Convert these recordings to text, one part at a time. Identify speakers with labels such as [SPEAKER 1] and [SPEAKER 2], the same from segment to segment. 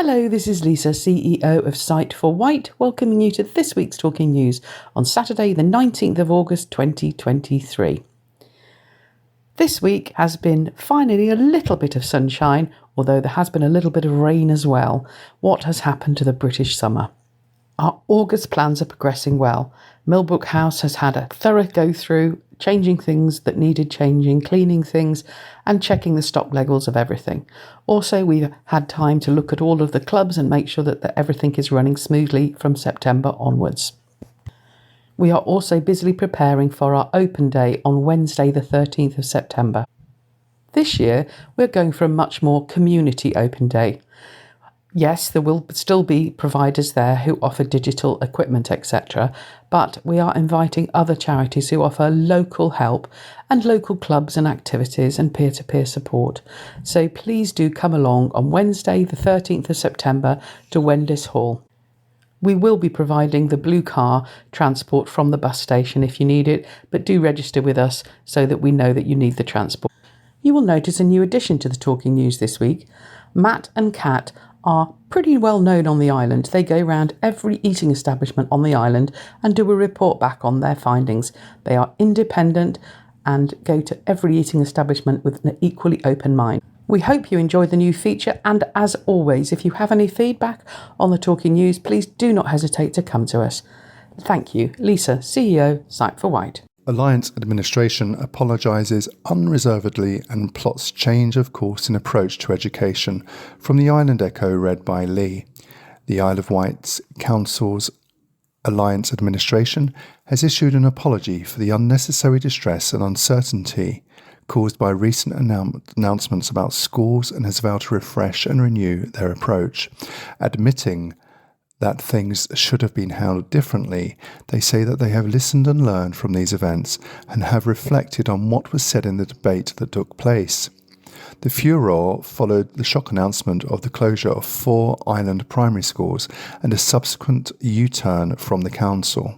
[SPEAKER 1] Hello, this is Lisa, CEO of Sight for White, welcoming you to this week's Talking News on Saturday, the 19th of August 2023. This week has been finally a little bit of sunshine, although there has been a little bit of rain as well. What has happened to the British summer? Our August plans are progressing well. Millbrook House has had a thorough go through, changing things that needed changing, cleaning things and checking the stock levels of everything. Also, we've had time to look at all of the clubs and make sure that everything is running smoothly from September onwards. We are also busily preparing for our open day on Wednesday the 13th of September. This year, we're going for a much more community open day. Yes, there will still be providers there who offer digital equipment, etc., but we are inviting other charities who offer local help and local clubs and activities and peer-to-peer support. So please do come along on Wednesday, the 13th of September to Wendis Hall. We will be providing the blue car transport from the bus station if you need it, but do register with us so that we know that you need the transport. You will notice a new addition to the Talking News this week. Matt and Kat are pretty well known on the island. They go around every eating establishment on the island and do a report back on their findings. They are independent and go to every eating establishment with an equally open mind. We hope you enjoy the new feature, and as always, if you have any feedback on the Talking News, please do not hesitate to come to us. Thank you. Lisa, CEO, Sight for White.
[SPEAKER 2] Alliance Administration apologises unreservedly and plots change of course in approach to education. From the Island Echo, read by Lee. The Isle of Wight's Council's Alliance Administration has issued an apology for the unnecessary distress and uncertainty caused by recent announcements about schools and has vowed to refresh and renew their approach. Admitting that things should have been handled differently, they say that they have listened and learned from these events and have reflected on what was said in the debate that took place. The furore followed the shock announcement of the closure of 4 island primary schools and a subsequent U-turn from the council.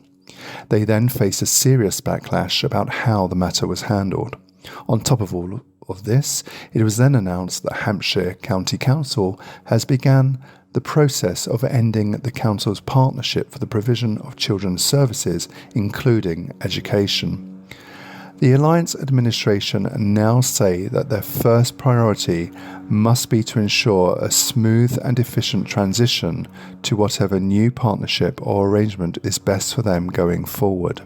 [SPEAKER 2] They then faced a serious backlash about how the matter was handled. On top of all of this, it was then announced that Hampshire County Council has begun the process of ending the Council's partnership for the provision of children's services, including education. The Alliance Administration now say that their first priority must be to ensure a smooth and efficient transition to whatever new partnership or arrangement is best for them going forward.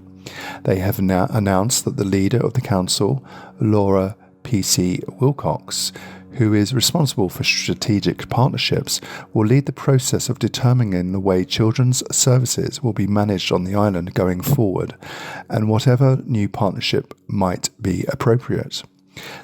[SPEAKER 2] They have now announced that the leader of the Council, Laura P.C. Wilcox, who is responsible for strategic partnerships, will lead the process of determining the way children's services will be managed on the island going forward, and whatever new partnership might be appropriate.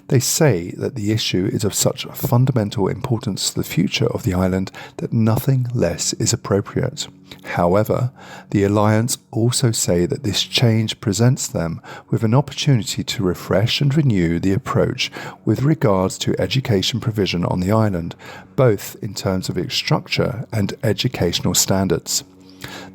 [SPEAKER 2] They say that the issue is of such fundamental importance to the future of the island that nothing less is appropriate. However, the Alliance also say that this change presents them with an opportunity to refresh and renew the approach with regards to education provision on the island, both in terms of its structure and educational standards.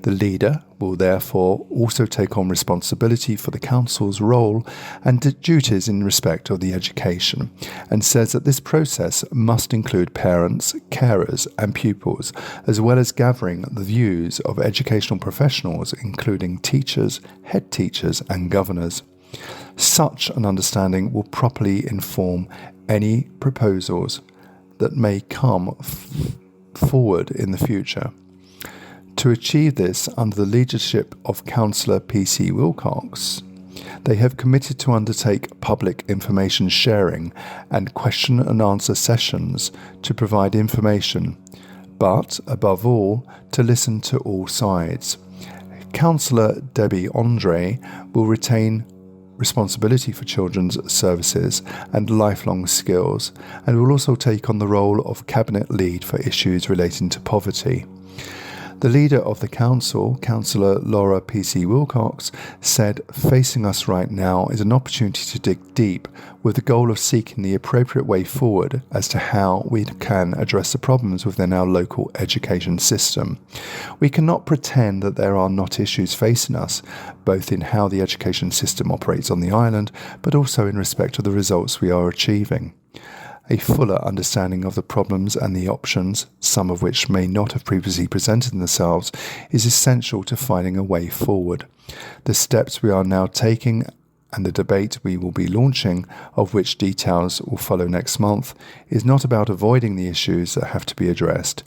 [SPEAKER 2] The leader will therefore also take on responsibility for the Council's role and duties in respect of the education, and says that this process must include parents, carers and pupils, as well as gathering the views of educational professionals, including teachers, head teachers and governors. Such an understanding will properly inform any proposals that may come forward in the future. To achieve this, under the leadership of Councillor P.C. Wilcox, they have committed to undertake public information sharing and question and answer sessions to provide information, but, above all, to listen to all sides. Councillor Debbie Andre will retain responsibility for children's services and lifelong skills, and will also take on the role of Cabinet Lead for issues relating to poverty. The leader of the council, Councillor Laura P.C. Wilcox, said, "Facing us right now is an opportunity to dig deep with the goal of seeking the appropriate way forward as to how we can address the problems within our local education system. We cannot pretend that there are not issues facing us, both in how the education system operates on the island, but also in respect of the results we are achieving. A fuller understanding of the problems and the options, some of which may not have previously presented themselves, is essential to finding a way forward. The steps we are now taking and the debate we will be launching, of which details will follow next month, is not about avoiding the issues that have to be addressed,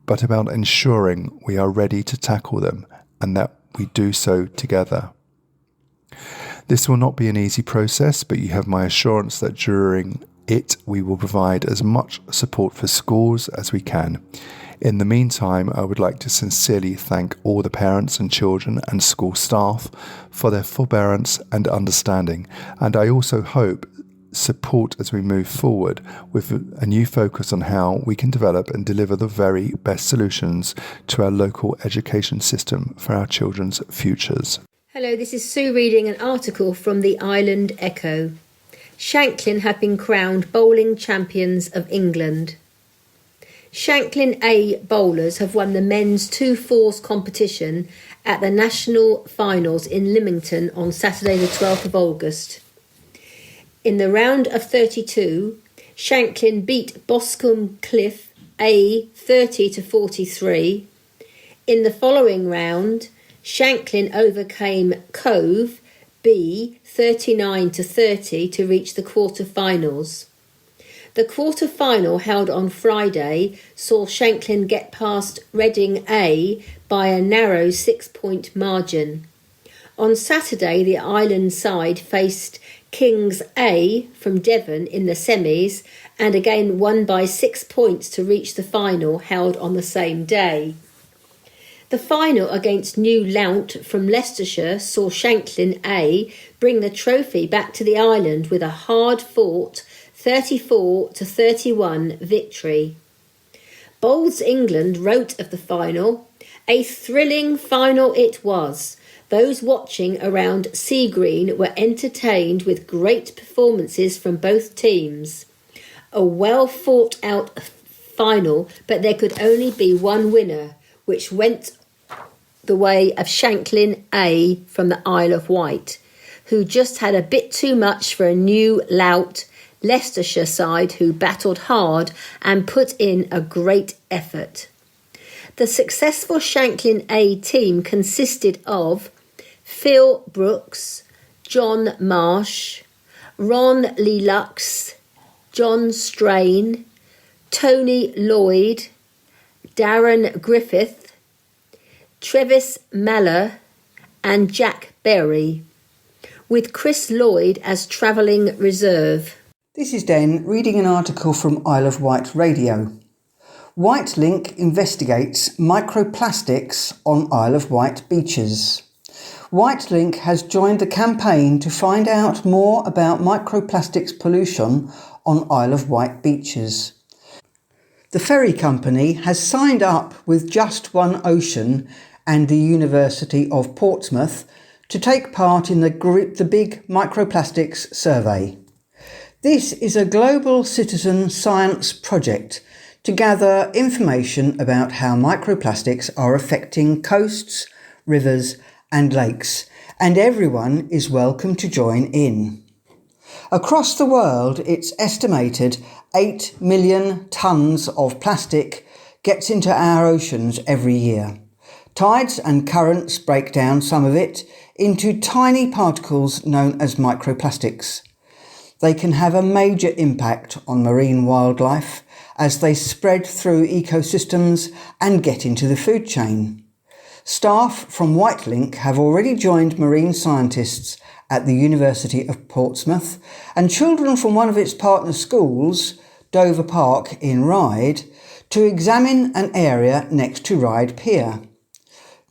[SPEAKER 2] but about ensuring we are ready to tackle them and that we do so together. This will not be an easy process, but you have my assurance that during it we will provide as much support for schools as we can. In the meantime, I would like to sincerely thank all the parents and children and school staff for their forbearance and understanding, and I also hope support as we move forward with a new focus on how we can develop and deliver the very best solutions to our local education system for our children's futures.
[SPEAKER 3] Hello, this is Sue reading an article from the Island Echo. Shanklin have been crowned bowling champions of England. Shanklin A bowlers have won the men's 2-4s competition at the national finals in Lymington on Saturday the 12th of August. In the round of 32, Shanklin beat Boscombe Cliff A 30-43. In the following round, Shanklin overcame Cove B 39-30 to reach the quarter-finals. The quarter-final held on Friday saw Shanklin get past Reading A by a narrow 6-point margin. On Saturday, the Island side faced Kings A from Devon in the semis and again won by 6 points to reach the final held on the same day. The final against New Lount from Leicestershire saw Shanklin A bring the trophy back to the island with a hard-fought 34-31 victory. Bowls England wrote of the final, "A thrilling final it was. Those watching around Sea Green were entertained with great performances from both teams. A well fought out final, but there could only be one winner, which went the way of Shanklin A from the Isle of Wight, who just had a bit too much for a New Lout Leicestershire side who battled hard and put in a great effort." The successful Shanklin A team consisted of Phil Brooks, John Marsh, Ron Lelux, John Strain, Tony Lloyd, Darren Griffith, Travis Maller and Jack Berry, with Chris Lloyd as travelling reserve.
[SPEAKER 4] This is Den reading an article from Isle of Wight Radio. Whitelink investigates microplastics on Isle of Wight beaches. Whitelink has joined the campaign to find out more about microplastics pollution on Isle of Wight beaches. The ferry company has signed up with Just One Ocean and the University of Portsmouth to take part in the big microplastics survey. This is a global citizen science project to gather information about how microplastics are affecting coasts, rivers and lakes, and everyone is welcome to join in. Across the world, it's estimated 8 million tonnes of plastic gets into our oceans every year. Tides and currents break down some of it into tiny particles known as microplastics. They can have a major impact on marine wildlife as they spread through ecosystems and get into the food chain. Staff from Whitelink have already joined marine scientists at the University of Portsmouth and children from one of its partner schools, Dover Park in Ryde, to examine an area next to Ryde Pier.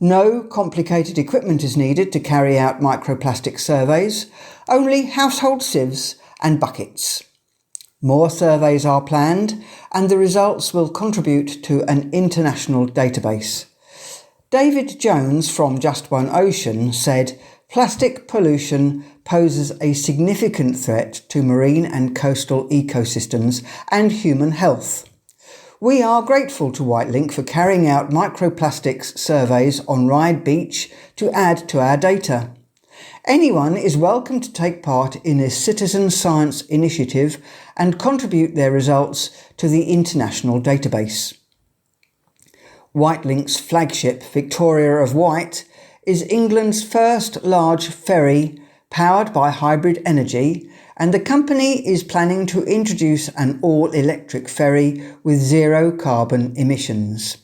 [SPEAKER 4] No complicated equipment is needed to carry out microplastic surveys, only household sieves and buckets. More surveys are planned and the results will contribute to an international database. David Jones from Just One Ocean said, "Plastic pollution poses a significant threat to marine and coastal ecosystems and human health. We are grateful to Whitelink for carrying out microplastics surveys on Ryde Beach to add to our data. Anyone is welcome to take part in this citizen science initiative and contribute their results to the international database. Whitelink's flagship, Victoria of Wight, is England's first large ferry powered by hybrid energy, and the company is planning to introduce an all-electric ferry with zero carbon emissions.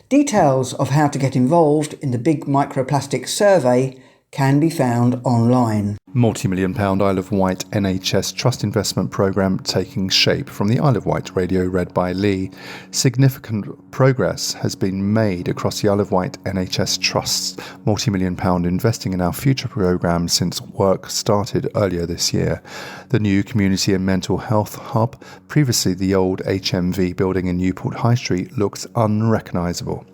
[SPEAKER 4] Details of how to get involved in the Big Microplastics Survey can be found online.
[SPEAKER 2] Multi-million-pound Isle of Wight NHS Trust Investment Programme taking shape from the Isle of Wight radio read by Lee. Significant progress has been made across the Isle of Wight NHS Trust's multi-million-pound Investing in Our Future programme since work started earlier this year. The new Community and Mental Health Hub, previously the old HMV building in Newport High Street, looks unrecognisable.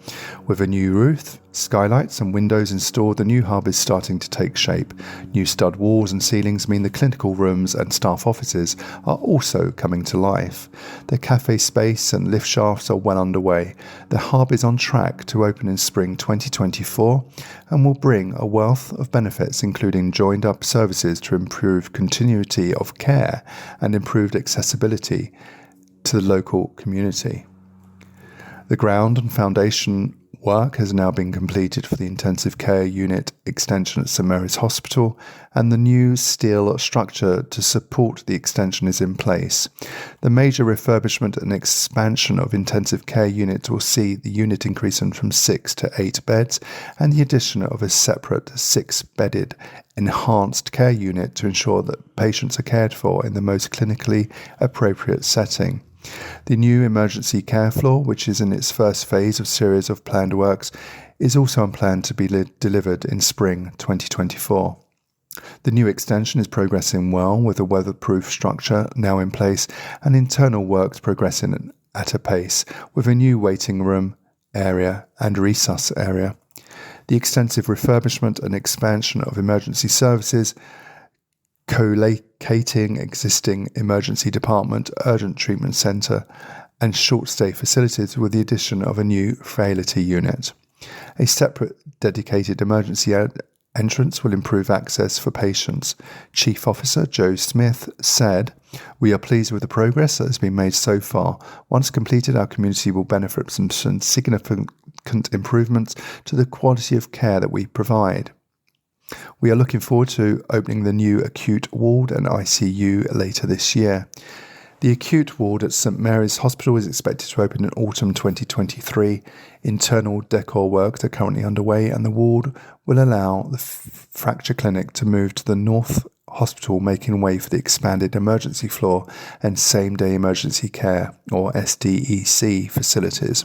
[SPEAKER 2] With a new roof, skylights and windows installed, the new hub is starting to take shape. New stud walls and ceilings mean the clinical rooms and staff offices are also coming to life. The cafe space and lift shafts are well underway. The hub is on track to open in spring 2024 and will bring a wealth of benefits, including joined-up services to improve continuity of care and improved accessibility to the local community. The ground and foundation work has now been completed for the intensive care unit extension at St Mary's Hospital, and the new steel structure to support the extension is in place. The major refurbishment and expansion of intensive care units will see the unit increase from 6 to 8 beds and the addition of a separate 6-bedded enhanced care unit to ensure that patients are cared for in the most clinically appropriate setting. The new emergency care floor, which is in its first phase of series of planned works, is also on plan to be delivered in spring 2024. The new extension is progressing well, with a weatherproof structure now in place and internal works progressing at a pace, with a new waiting room area and resus area. The extensive refurbishment and expansion of emergency services, co-locating existing emergency department, urgent treatment centre and short-stay facilities with the addition of a new frailty unit. A separate dedicated emergency entrance will improve access for patients. Chief Officer Joe Smith said, "We are pleased with the progress that has been made so far. Once completed, our community will benefit from some significant improvements to the quality of care that we provide. We are looking forward to opening the new acute ward and ICU later this year." The acute ward at St Mary's Hospital is expected to open in autumn 2023. Internal decor works are currently underway, and the ward will allow the fracture clinic to move to the North Hospital, making way for the expanded emergency floor and same-day emergency care, or SDEC, facilities.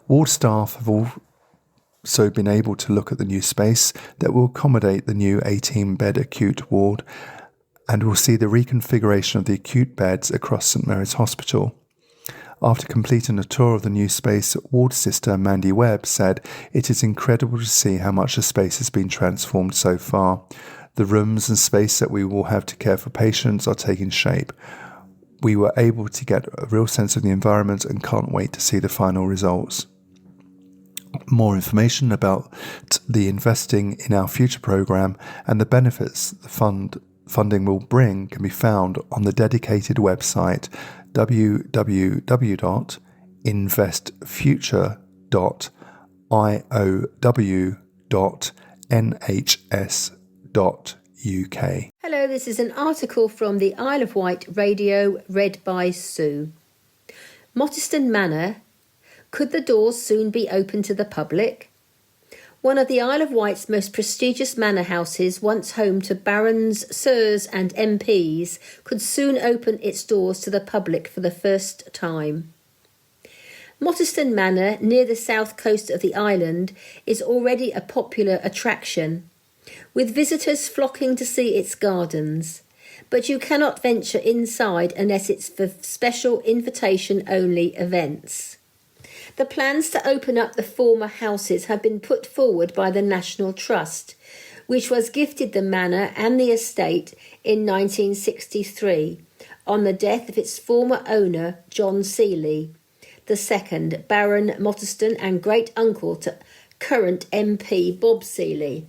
[SPEAKER 2] Ward staff have also been able to look at the new space that will accommodate the new 18-bed acute ward, and will see the reconfiguration of the acute beds across St Mary's Hospital. After completing a tour of the new space, ward sister Mandy Webb said, "It is incredible to see how much the space has been transformed so far. The rooms and space that we will have to care for patients are taking shape. We were able to get a real sense of the environment and can't wait to see the final results." More information about the Investing in Our Future programme and the benefits the funding will bring can be found on the dedicated website www.investfuture.iow.nhs.uk.
[SPEAKER 3] Hello, this is an article from the Isle of Wight radio read by Sue. Mottiston Manor. Could the doors soon be open to the public? One of the Isle of Wight's most prestigious manor houses, once home to barons, sirs and MPs, could soon open its doors to the public for the first time. Mottiston Manor, near the south coast of the island, is already a popular attraction, with visitors flocking to see its gardens. But you cannot venture inside unless it's for special invitation-only events. The plans to open up the former houses have been put forward by the National Trust, which was gifted the manor and the estate in 1963 on the death of its former owner, John Seeley, II, Baron Mottiston and great-uncle to current MP Bob Seeley.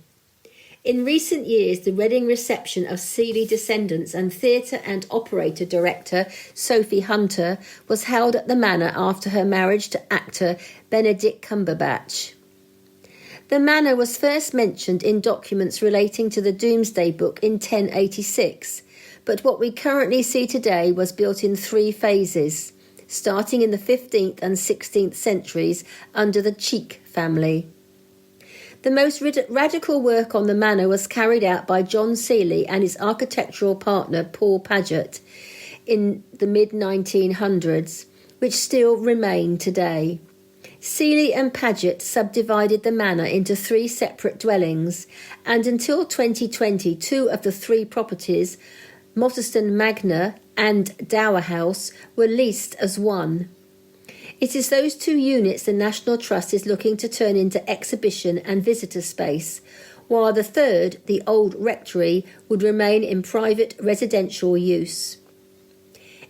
[SPEAKER 3] In recent years, the Reading reception of Seeley descendants and theatre and operator director Sophie Hunter was held at the manor after her marriage to actor Benedict Cumberbatch. The manor was first mentioned in documents relating to the Domesday Book in 1086, but what we currently see today was built in 3 phases, starting in the 15th and 16th centuries under the Cheek family. The most radical work on the manor was carried out by John Seeley and his architectural partner Paul Paget in the mid-1900s, which still remain today. Seeley and Paget subdivided the manor into 3 separate dwellings, and until 2020, 2 of the 3 properties, Motterston Magna and Dower House, were leased as one. It is those 2 units the National Trust is looking to turn into exhibition and visitor space, while the 3rd, the old rectory, would remain in private residential use.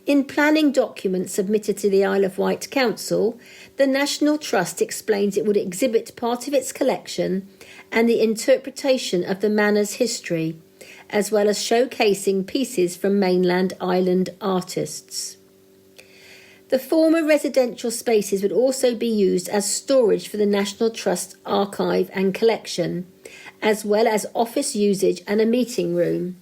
[SPEAKER 3] In planning documents submitted to the Isle of Wight Council, the National Trust explains it would exhibit part of its collection and the interpretation of the manor's history, as well as showcasing pieces from mainland island artists. The former residential spaces would also be used as storage for the National Trust archive and collection, as well as office usage and a meeting room.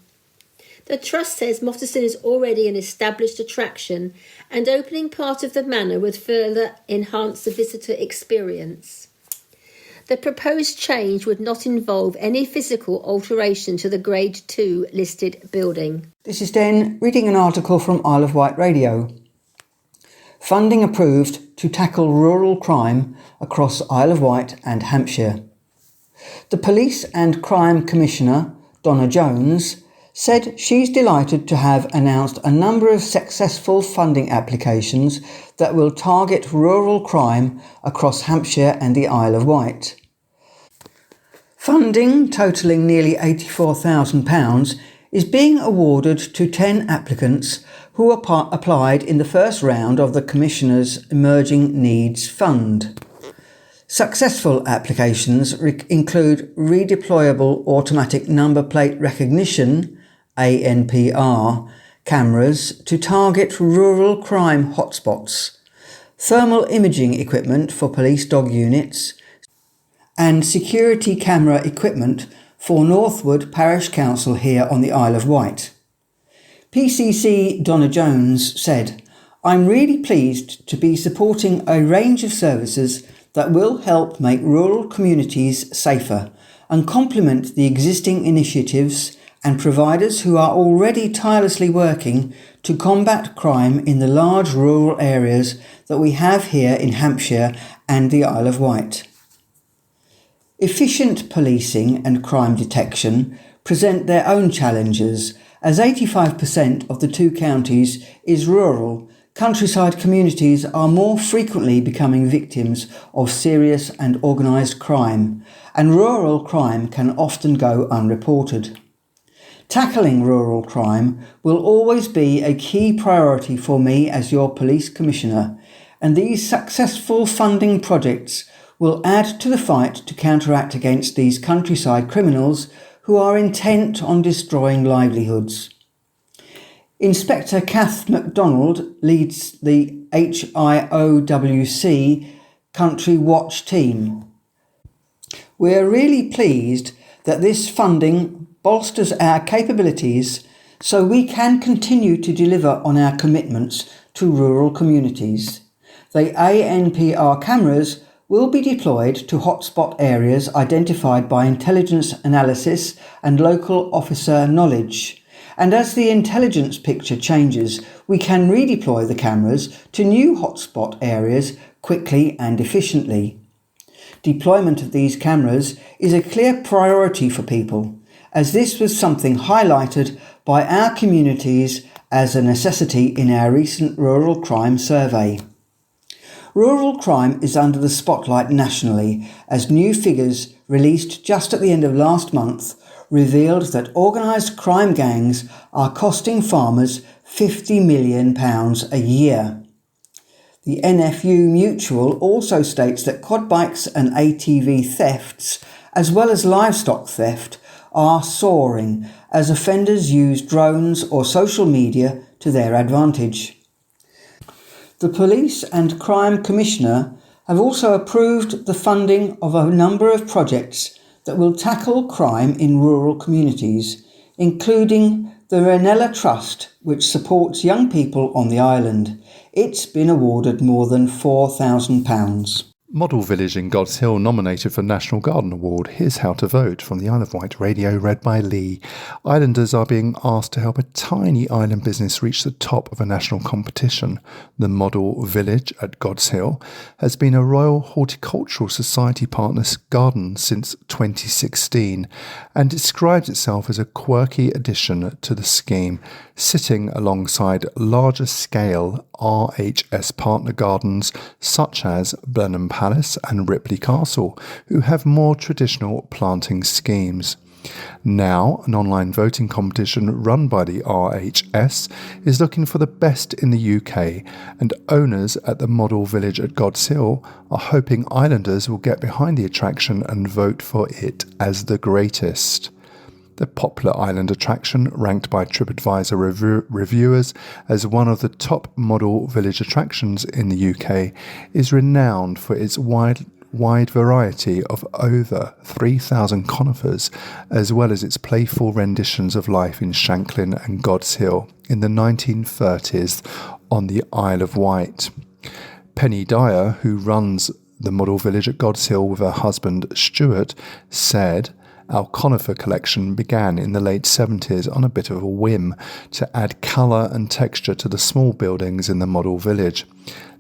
[SPEAKER 3] The Trust says Motterston is already an established attraction, and opening part of the manor would further enhance the visitor experience. The proposed change would not involve any physical alteration to the Grade 2 listed building.
[SPEAKER 4] This is Den reading an article from Isle of Wight Radio. Funding approved to tackle rural crime across Isle of Wight and Hampshire. The Police and Crime Commissioner, Donna Jones, said she's delighted to have announced a number of successful funding applications that will target rural crime across Hampshire and the Isle of Wight. Funding totalling nearly £84,000 is being awarded to 10 applicants who applied in the first round of the Commissioner's Emerging Needs Fund. Successful applications include redeployable automatic number plate recognition (ANPR) cameras to target rural crime hotspots, thermal imaging equipment for police dog units, and security camera equipment for Northwood Parish Council here on the Isle of Wight. PCC Donna Jones said, "I'm really pleased to be supporting a range of services that will help make rural communities safer and complement the existing initiatives and providers who are already tirelessly working to combat crime in the large rural areas that we have here in Hampshire and the Isle of Wight." Efficient policing and crime detection present their own challenges, as 85% of the 2 counties is rural. Countryside communities are more frequently becoming victims of serious and organised crime, and rural crime can often go unreported. Tackling rural crime will always be a key priority for me as your Police Commissioner, and these successful funding projects will add to the fight to counteract against these countryside criminals who are intent on destroying livelihoods. Inspector Kath MacDonald leads the HIOWC Country Watch team. We are really pleased that this funding bolsters our capabilities so we can continue to deliver on our commitments to rural communities. The ANPR cameras will be deployed to hotspot areas identified by intelligence analysis and local officer knowledge. And as the intelligence picture changes, we can redeploy the cameras to new hotspot areas quickly and efficiently. Deployment of these cameras is a clear priority for people, as this was something highlighted by our communities as a necessity in our recent rural crime survey. Rural crime is under the spotlight nationally, as new figures released just at the end of last month revealed that organised crime gangs are costing farmers £50 million a year. The NFU Mutual also states that quad bikes and ATV thefts, as well as livestock theft, are soaring as offenders use drones or social media to their advantage. The Police and Crime Commissioner have also approved the funding of a number of projects that will tackle crime in rural communities, including the Ranella Trust, which supports young people on the island. It's been awarded more than £4,000.
[SPEAKER 2] Model Village in God's Hill nominated for National Garden Award. Here's how to vote from the Isle of Wight Radio, read by Lee. Islanders are being asked to help a tiny island business reach the top of a national competition. The Model Village at God's Hill has been a Royal Horticultural Society partner's garden since 2016 and describes itself as a quirky addition to the scheme, sitting alongside larger scale RHS partner gardens such as Blenheim Palace and Ripley Castle, who have more traditional planting schemes. Now, an online voting competition run by the RHS is looking for the best in the UK, and owners at the Model Village at God's Hill are hoping islanders will get behind the attraction and vote for it as the greatest. The popular island attraction, ranked by TripAdvisor reviewers as one of the top model village attractions in the UK, is renowned for its wide variety of over 3,000 conifers, as well as its playful renditions of life in Shanklin and God's Hill in the 1930s on the Isle of Wight. Penny Dyer, who runs the Model Village at God's Hill with her husband Stuart, said, "Our conifer collection began in the late 70s on a bit of a whim to add colour and texture to the small buildings in the Model Village.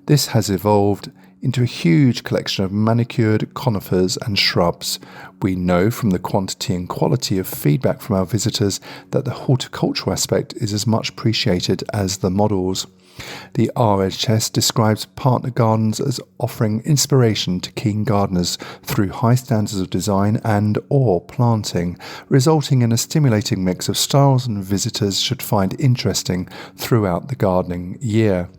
[SPEAKER 2] This has evolved into a huge collection of manicured conifers and shrubs. We know from the quantity and quality of feedback from our visitors that the horticultural aspect is as much appreciated as the models." The RHS describes partner gardens as offering inspiration to keen gardeners through high standards of design and or planting, resulting in a stimulating mix of styles and visitors should find interesting throughout the gardening year.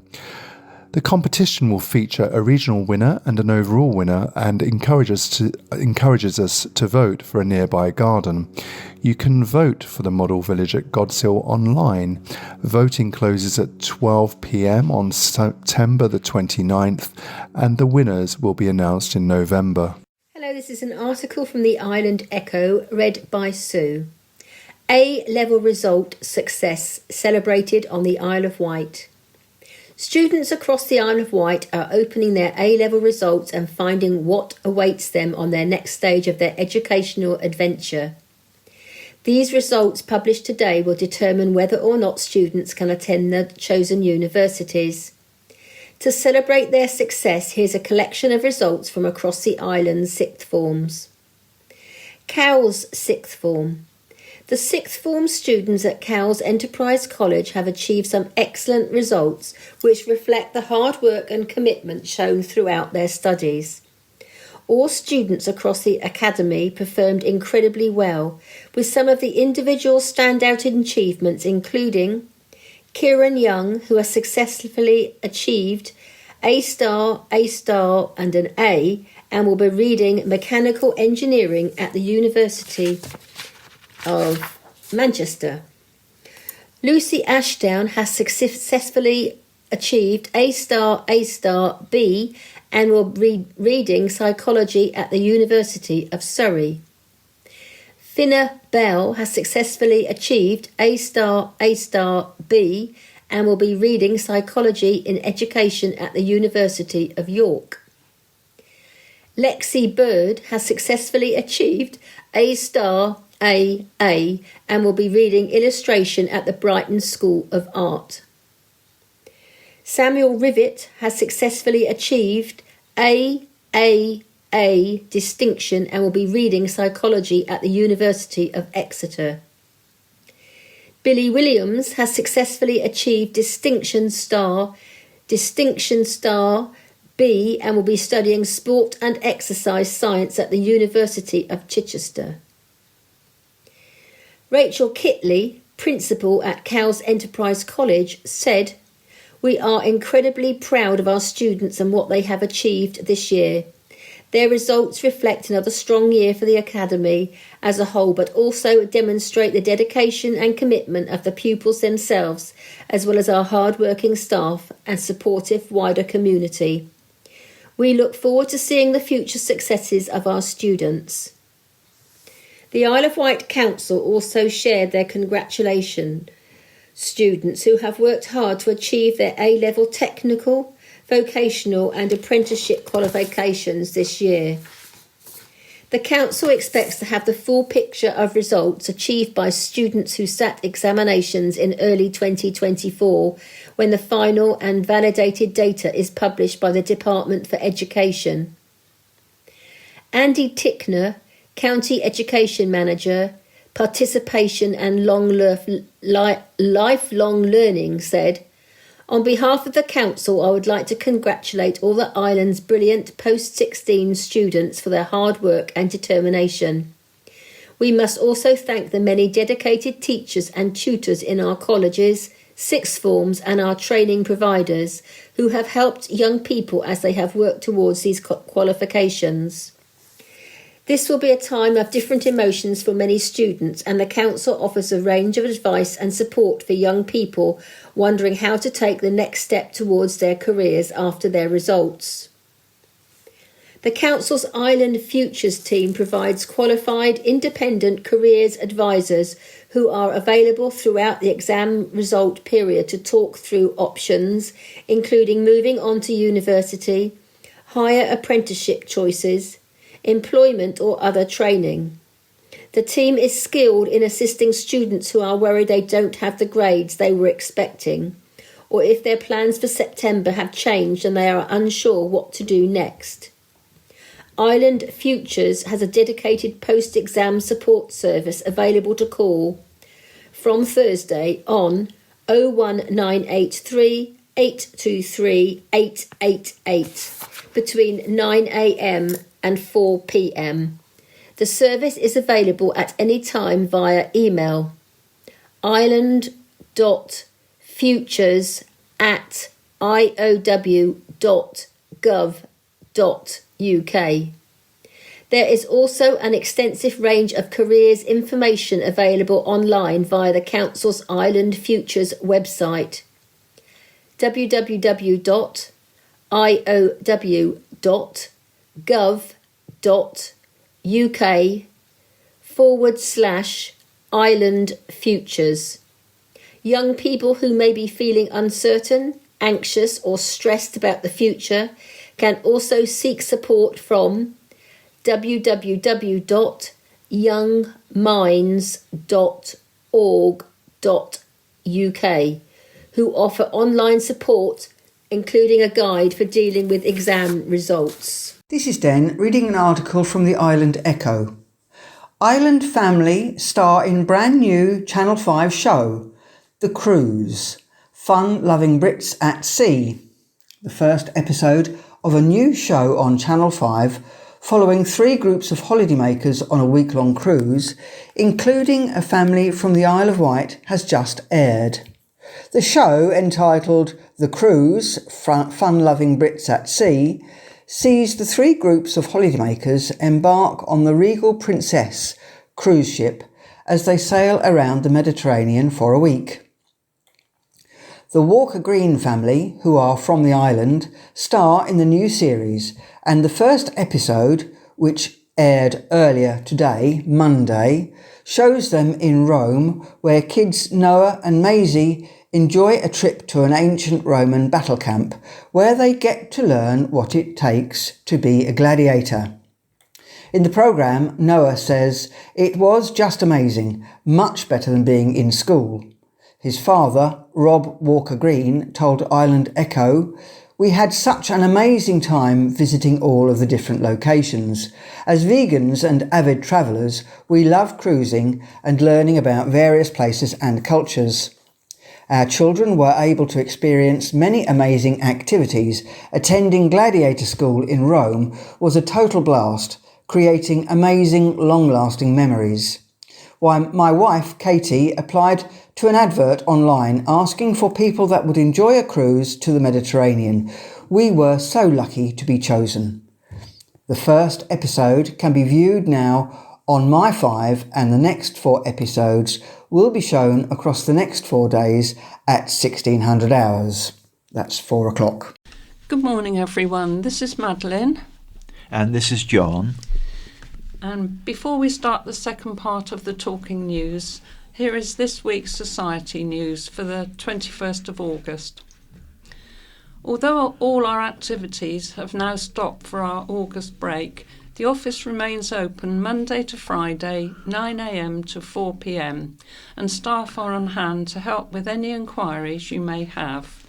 [SPEAKER 2] The competition will feature a regional winner and an overall winner and encourages us to vote for a nearby garden. You can vote for the Model Village at God's Hill online. Voting closes at 12 p.m. on September the 29th and the winners will be announced in November.
[SPEAKER 3] Hello, this is an article from the Island Echo, read by Sue. A-level result success celebrated on the Isle of Wight. Students across the Isle of Wight are opening their A-level results and finding what awaits them on their next stage of their educational adventure. These results published today will determine whether or not students can attend the chosen universities. To celebrate their success, here's a collection of results from across the island's sixth forms. Cowes Sixth Form. The sixth form students at Cowes Enterprise College have achieved some excellent results which reflect the hard work and commitment shown throughout their studies. All students across the academy performed incredibly well, with some of the individual standout achievements including Kieran Young, who has successfully achieved A-star, A-star and an A, and will be reading mechanical engineering at the University of Manchester. Lucy Ashdown has successfully achieved A-star, A-star, B and will be reading psychology at the University of Surrey. Finna Bell has successfully achieved A-star, A-star, B and will be reading psychology in education at the University of York. Lexi Bird has successfully achieved A-star, A and will be reading illustration at the Brighton School of Art. Samuel Rivet has successfully achieved A distinction and will be reading psychology at the University of Exeter. Billy Williams has successfully achieved distinction star B and will be studying sport and exercise science at the University of Chichester. Rachel Kitley, principal at Cowes Enterprise College, said, "We are incredibly proud of our students and what they have achieved this year. Their results reflect another strong year for the Academy as a whole, but also demonstrate the dedication and commitment of the pupils themselves, as well as our hard-working staff and supportive wider community. We look forward to seeing the future successes of our students. The Isle of Wight Council also shared their congratulation students who have worked hard to achieve their A-level technical, vocational and apprenticeship qualifications this year. The Council expects to have the full picture of results achieved by students who sat examinations in early 2024 when the final and validated data is published by the Department for Education. Andy Tickner, County Education Manager, Participation and Lifelong Learning, said, "On behalf of the Council, I would like to congratulate all the island's brilliant post-16 students for their hard work and determination. We must also thank the many dedicated teachers and tutors in our colleges, sixth forms and our training providers who have helped young people as they have worked towards these qualifications. This will be a time of different emotions for many students, and the Council offers a range of advice and support for young people wondering how to take the next step towards their careers after their results." The Council's Island Futures team provides qualified independent careers advisors who are available throughout the exam result period to talk through options, including moving on to university, higher apprenticeship choices, employment or other training. The team is skilled in assisting students who are worried they don't have the grades they were expecting, or if their plans for September have changed and they are unsure what to do next. Island Futures has a dedicated post-exam support service available to call from Thursday on 01983 823 888 between 9 a.m. and 4 p.m. The service is available at any time via email island.futures@iow.gov.uk. There is also an extensive range of careers information available online via the Council's Island Futures website www.iow.gov.uk/Island Futures. Young people who may be feeling uncertain, anxious or stressed about the future can also seek support from www.youngminds.org.uk, who offer online support, including a guide for dealing with exam results.
[SPEAKER 4] This is Den reading an article from the Island Echo. Island family star in brand new Channel 5 show, The Cruise, fun-loving Brits at sea. The first episode of a new show on Channel 5 following 3 groups of holidaymakers on a week-long cruise, including a family from the Isle of Wight, has just aired. The show, entitled The Cruise, Fun-Loving Brits at Sea, sees the 3 groups of holidaymakers embark on the Regal Princess cruise ship as they sail around the Mediterranean for a week. The Walker Green family, who are from the island, star in the new series, and the first episode, which aired earlier today, Monday, shows them in Rome, where kids Noah and Maisie enjoy a trip to an ancient Roman battle camp, where they get to learn what it takes to be a gladiator. In the programme, Noah says, "It was just amazing, much better than being in school." His father, Rob Walker Green, told Island Echo, "We had such an amazing time visiting all of the different locations. As vegans and avid travellers, we love cruising and learning about various places and cultures. Our children were able to experience many amazing activities. Attending gladiator school in Rome was a total blast, creating amazing, long-lasting memories. My wife, Katie, applied to an advert online asking for people that would enjoy a cruise to the Mediterranean. We were so lucky to be chosen." The first episode can be viewed now on My5, and the next 4 episodes will be shown across the next 4 days at 1600 hours. That's 4 o'clock.
[SPEAKER 5] Good morning, everyone. This is Madeline.
[SPEAKER 6] And this is John.
[SPEAKER 5] And before we start the second part of the Talking News, here is this week's Society News for the 21st of August. Although all our activities have now stopped for our August break, the office remains open Monday to Friday, 9 a.m. to 4 p.m, and staff are on hand to help with any inquiries you may have.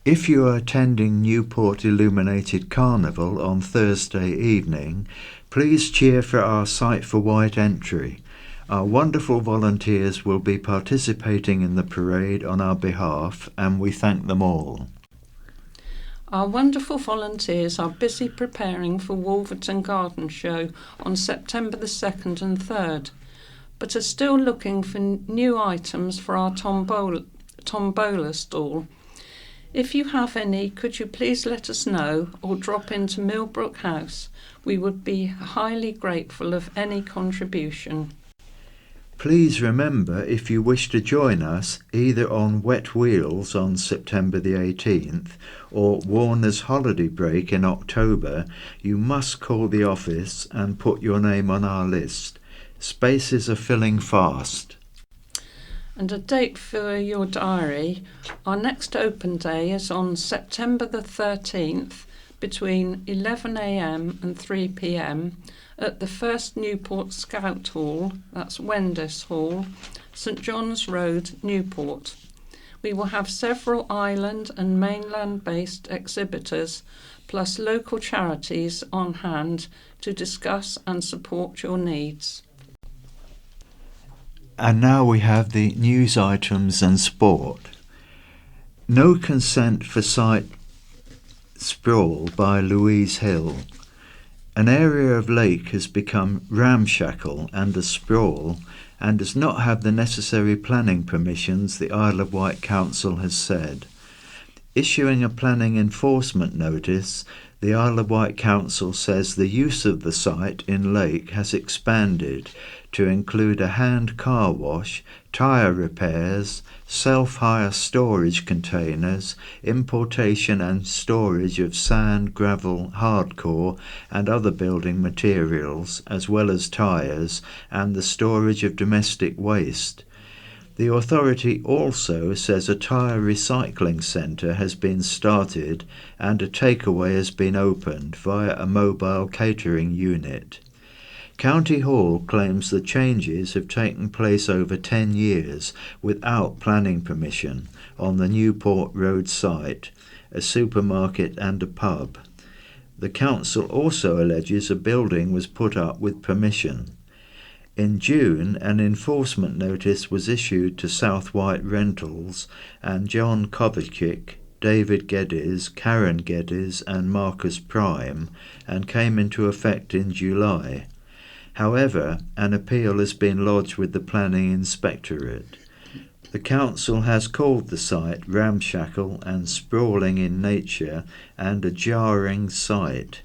[SPEAKER 6] If you are attending Newport Illuminated Carnival on Thursday evening, please cheer for our Sight for White entry. Our wonderful volunteers will be participating in the parade on our behalf, and we thank them all.
[SPEAKER 5] Our wonderful volunteers are busy preparing for Wolverton Garden Show on September the 2nd and 3rd, but are still looking for new items for our tombola stall. If you have any, could you please let us know or drop into Millbrook House? We would be highly grateful of any contribution.
[SPEAKER 6] Please remember, if you wish to join us either on Wet Wheels on September the 18th or Warner's holiday break in October, you must call the office and put your name on our list. Spaces are filling fast.
[SPEAKER 5] And a date for your diary, our next open day is on September the 13th between 11 a.m. and 3 p.m. at the First Newport Scout Hall, that's Wendis Hall, St John's Road, Newport. We will have several island and mainland-based exhibitors, plus local charities on hand to discuss and support your needs.
[SPEAKER 6] And now we have the news items and sport. No consent for site sprawl by Louise Hill. An area of lake has become ramshackle and a sprawl and does not have the necessary planning permissions, the Isle of Wight Council has said. Issuing a planning enforcement notice, the Isle of Wight Council says the use of the site in lake has expanded to include a hand car wash, tyre repairs, self-hire storage containers, importation and storage of sand, gravel, hardcore and other building materials, as well as tyres, and the storage of domestic waste. The authority also says a tyre recycling centre has been started and a takeaway has been opened via a mobile catering unit. County Hall claims the changes have taken place over 10 years without planning permission on the Newport Road site, a supermarket and a pub. The council also alleges a building was put up with permission. In June, an enforcement notice was issued to South Wight Rentals and John Kovacic, David Geddes, Karen Geddes and Marcus Prime, and came into effect in July. However, an appeal has been lodged with the Planning Inspectorate. The council has called the site ramshackle and sprawling in nature and a jarring site.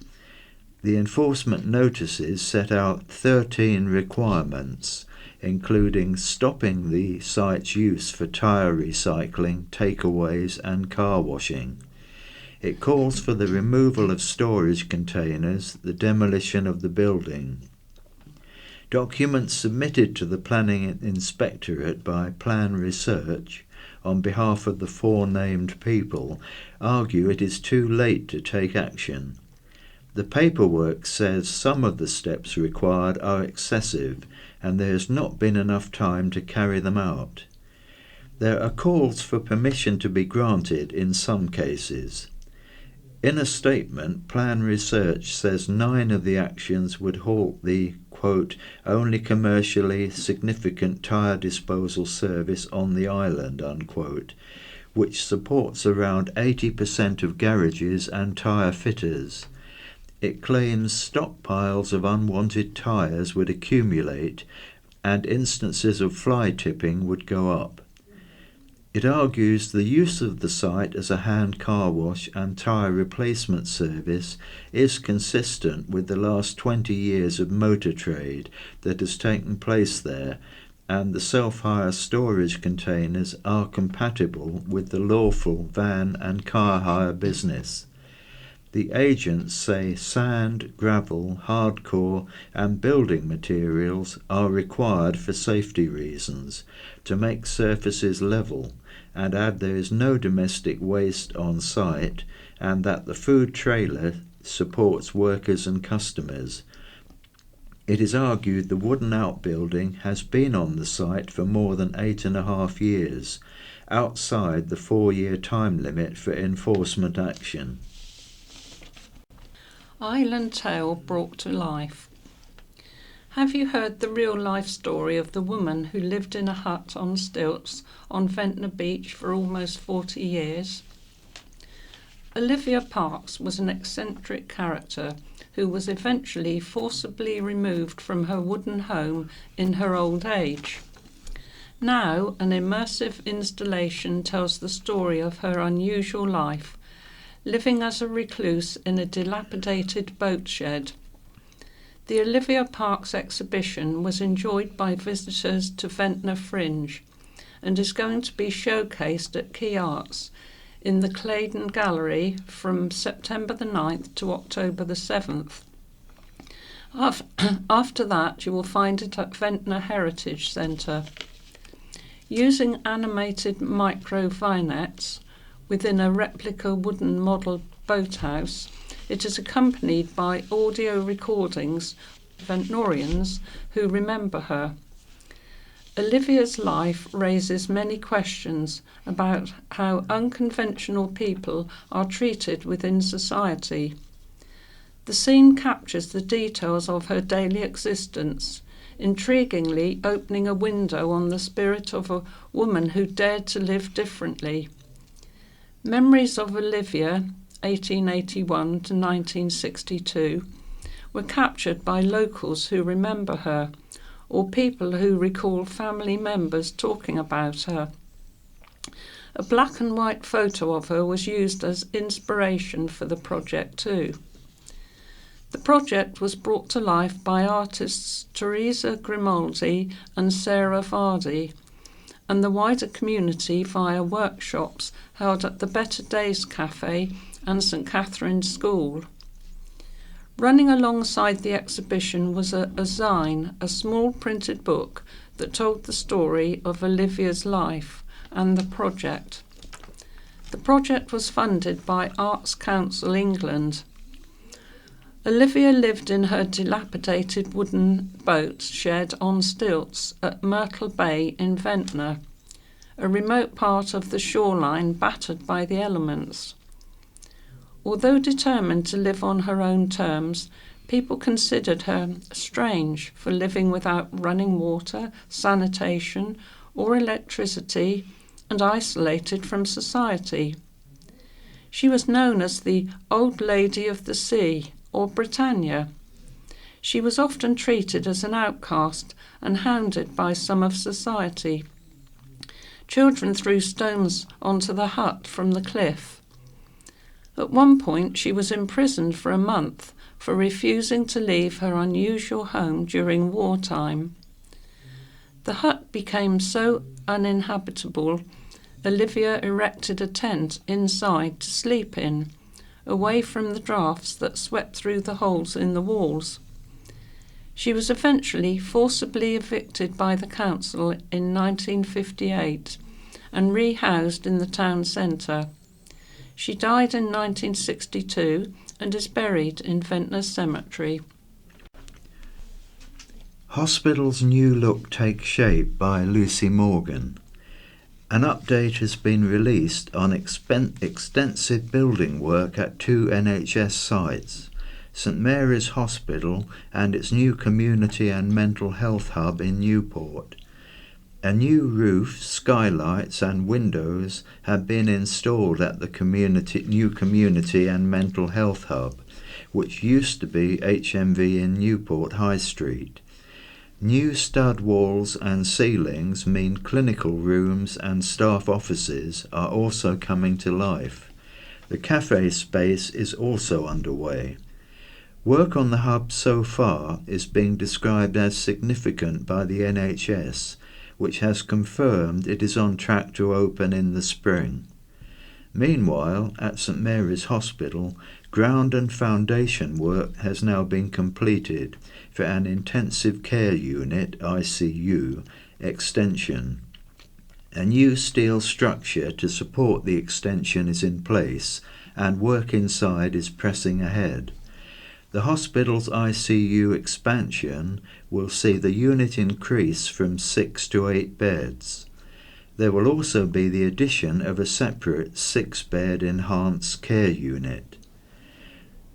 [SPEAKER 6] The enforcement notices set out 13 requirements, including stopping the site's use for tyre recycling, takeaways and car washing. It calls for the removal of storage containers, the demolition of the building. Documents submitted to the Planning Inspectorate by Plan Research on behalf of the 4 named people argue it is too late to take action. The paperwork says some of the steps required are excessive and there has not been enough time to carry them out. There are calls for permission to be granted in some cases. In a statement, Plan Research says 9 of the actions would halt the, quote, only commercially significant tyre disposal service on the island, unquote, which supports around 80% of garages and tyre fitters. It claims stockpiles of unwanted tyres would accumulate and instances of fly tipping would go up. It argues the use of the site as a hand car wash and tyre replacement service is consistent with the last 20 years of motor trade that has taken place there, and the self-hire storage containers are compatible with the lawful van and car hire business. The agents say sand, gravel, hardcore and building materials are required for safety reasons to make surfaces level, and add there is no domestic waste on site and that the food trailer supports workers and customers. It is argued the wooden outbuilding has been on the site for more than 8.5 years, outside the 4-year time limit for enforcement action.
[SPEAKER 5] Island Tale brought to life. Have you heard the real-life story of the woman who lived in a hut on stilts on Ventnor Beach for almost 40 years? Olivia Parks was an eccentric character who was eventually forcibly removed from her wooden home in her old age. Now, an immersive installation tells the story of her unusual life, living as a recluse in a dilapidated boat shed. The Olivia Parks exhibition was enjoyed by visitors to Ventnor Fringe and is going to be showcased at Key Arts in the Claydon Gallery from September the 9th to October the 7th. After that, you will find it at Ventnor Heritage Centre. Using animated micro-vignettes within a replica wooden model boathouse, it is accompanied by audio recordings of Ventnorians who remember her. Olivia's life raises many questions about how unconventional people are treated within society. The scene captures the details of her daily existence, intriguingly opening a window on the spirit of a woman who dared to live differently. Memories of Olivia, 1881 to 1962, were captured by locals who remember her, or people who recall family members talking about her. A black and white photo of her was used as inspiration for the project too. The project was brought to life by artists Teresa Grimaldi and Sarah Vardy, and the wider community via workshops held at the Better Days Cafe and St Catherine's School. Running alongside the exhibition was a zine, a small printed book that told the story of Olivia's life and the project. The project was funded by Arts Council England. Olivia lived in her dilapidated wooden boat shed on stilts at Myrtle Bay in Ventnor, a remote part of the shoreline battered by the elements. Although determined to live on her own terms, people considered her strange for living without running water, sanitation, or electricity, and isolated from society. She was known as the Old Lady of the Sea, or Britannia. She was often treated as an outcast and hounded by some of society. Children threw stones onto the hut from the cliff. At one point, she was imprisoned for a month for refusing to leave her unusual home during wartime. The hut became so uninhabitable, Olivia erected a tent inside to sleep in, away from the drafts that swept through the holes in the walls. She was eventually forcibly evicted by the council in 1958 and rehoused in the town centre. She died in 1962 and is buried in Ventnor Cemetery.
[SPEAKER 6] Hospital's New Look Takes Shape by Lucy Morgan. An update has been released on extensive building work at 2 NHS sites, St Mary's Hospital and its new community and mental health hub in Newport. A new roof, skylights and windows have been installed at the new community and mental health hub, which used to be HMV in Newport High Street. New stud walls and ceilings mean clinical rooms and staff offices are also coming to life. The cafe space is also underway. Work on the hub so far is being described as significant by the NHS, which has confirmed it is on track to open in the spring. Meanwhile, at St Mary's Hospital, ground and foundation work has now been completed for an intensive care unit (ICU) extension. A new steel structure to support the extension is in place, and work inside is pressing ahead. The hospital's ICU expansion will see the unit increase from 6 to 8 beds. There will also be the addition of a separate 6-bed enhanced care unit.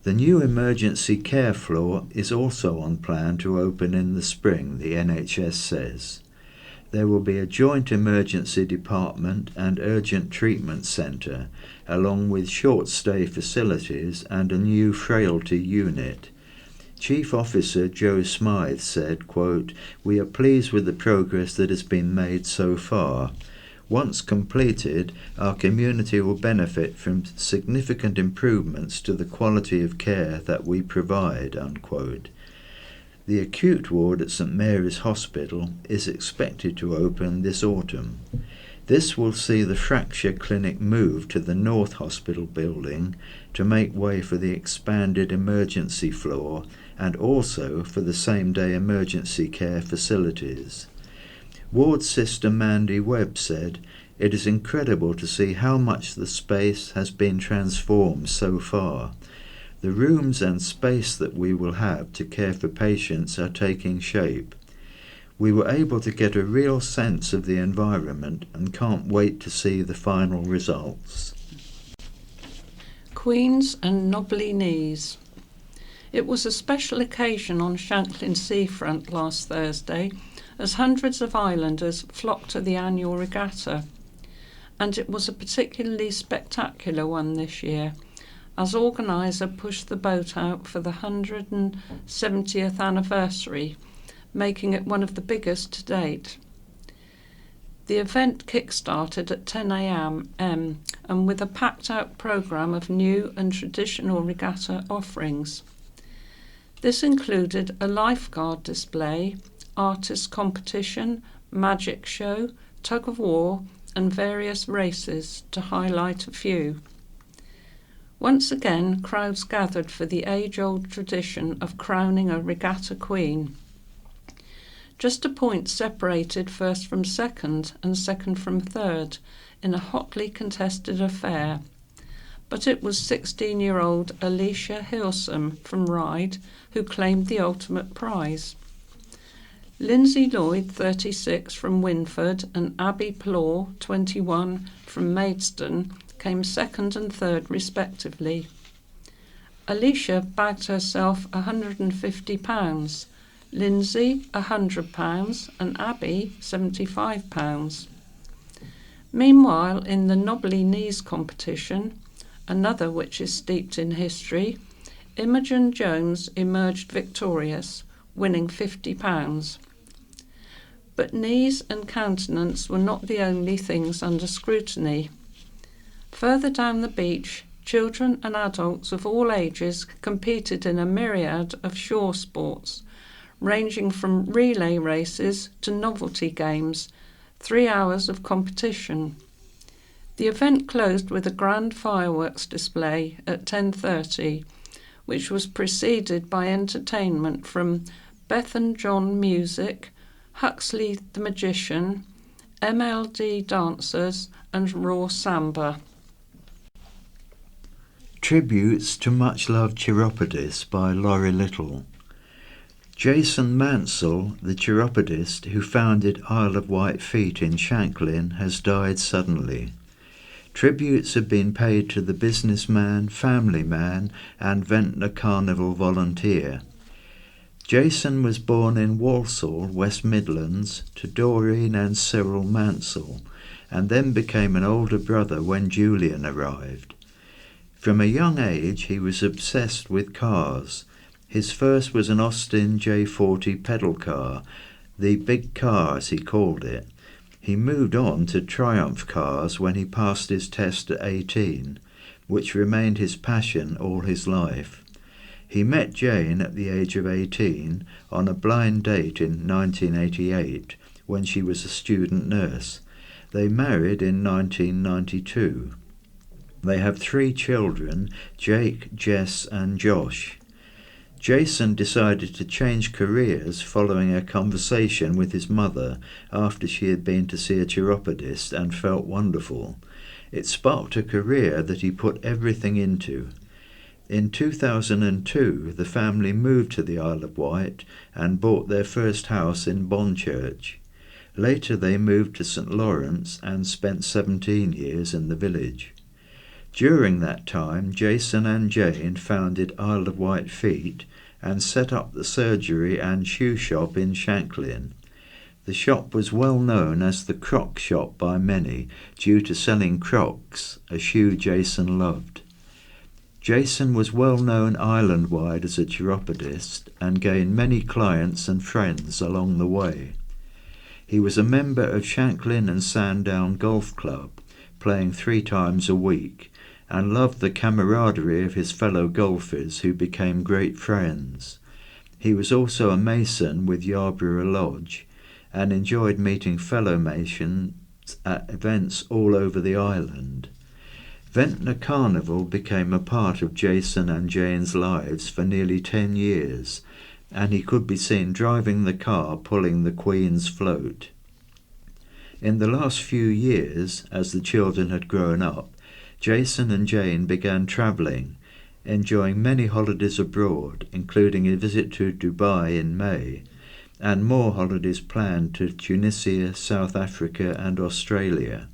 [SPEAKER 6] The new emergency care floor is also on plan to open in the spring, the NHS says. There will be a joint emergency department and urgent treatment centre, along with short-stay facilities and a new frailty unit. Chief Officer Joe Smythe said, quote, "We are pleased with the progress that has been made so far. Once completed, our community will benefit from significant improvements to the quality of care that we provide," unquote. The acute ward at St Mary's Hospital is expected to open this autumn. This will see the fracture clinic move to the North Hospital building to make way for the expanded emergency floor and also for the same-day emergency care facilities. Ward Sister Mandy Webb said, "It is incredible to see how much the space has been transformed so far. The rooms and space that we will have to care for patients are taking shape. We were able to get a real sense of the environment and can't wait to see the final results."
[SPEAKER 5] Queens and knobbly knees. It was a special occasion on Shanklin seafront last Thursday as hundreds of islanders flocked to the annual regatta. And it was a particularly spectacular one this year, as organiser pushed the boat out for the 170th anniversary, making it one of the biggest to date. The event kick-started at 10 a.m. and with a packed-out programme of new and traditional regatta offerings. This included a lifeguard display, artist competition, magic show, tug-of-war and various races, to highlight a few. Once again, crowds gathered for the age-old tradition of crowning a regatta queen. Just a point separated first from second and second from third in a hotly contested affair, but it was 16-year-old Alicia Hilsum from Ryde who claimed the ultimate prize. Lindsay Lloyd, 36, from Winford, and Abby Plaw, 21, from Maidstone, came second and third respectively. Alicia bagged herself £150, Lindsay £100 and Abby £75. Meanwhile, in the knobbly knees competition, another which is steeped in history, Imogen Jones emerged victorious, winning £50. But knees and countenance were not the only things under scrutiny. Further down the beach, children and adults of all ages competed in a myriad of shore sports, ranging from relay races to novelty games, 3 hours of competition. The event closed with a grand fireworks display at 10:30, which was preceded by entertainment from Beth and John Music, Huxley the Magician, MLD Dancers and Raw Samba.
[SPEAKER 6] Tributes to Much-Loved Chiropodist by Laurie Little. Jason Mansell, the chiropodist who founded Isle of Wight Feet in Shanklin, has died suddenly. Tributes have been paid to the businessman, family man and Ventnor Carnival volunteer. Jason was born in Walsall, West Midlands, to Doreen and Cyril Mansell, and then became an older brother when Julian arrived. From a young age he was obsessed with cars. His first was an Austin J40 pedal car, the big car as he called it. He moved on to Triumph cars when he passed his test at 18, which remained his passion all his life. He met Jane at the age of 18 on a blind date in 1988 when she was a student nurse. They married in 1992. They have 3 children, Jake, Jess and Josh. Jason decided to change careers following a conversation with his mother after she had been to see a chiropodist and felt wonderful. It sparked a career that he put everything into. In 2002, the family moved to the Isle of Wight and bought their first house in Bonchurch. Later they moved to St Lawrence and spent 17 years in the village. During that time, Jason and Jane founded Isle of Wight Feet and set up the surgery and shoe shop in Shanklin. The shop was well known as the Croc Shop by many due to selling Crocs, a shoe Jason loved. Jason was well known island-wide as a chiropodist and gained many clients and friends along the way. He was a member of Shanklin and Sandown Golf Club, playing 3 times a week, and loved the camaraderie of his fellow golfers who became great friends. He was also a Mason with Yarborough Lodge and enjoyed meeting fellow Masons at events all over the island. Ventnor Carnival became a part of Jason and Jane's lives for nearly 10 years, and he could be seen driving the car pulling the Queen's float. In the last few years, as the children had grown up, Jason and Jane began travelling, enjoying many holidays abroad, including a visit to Dubai in May, and more holidays planned to Tunisia, South Africa and Australia.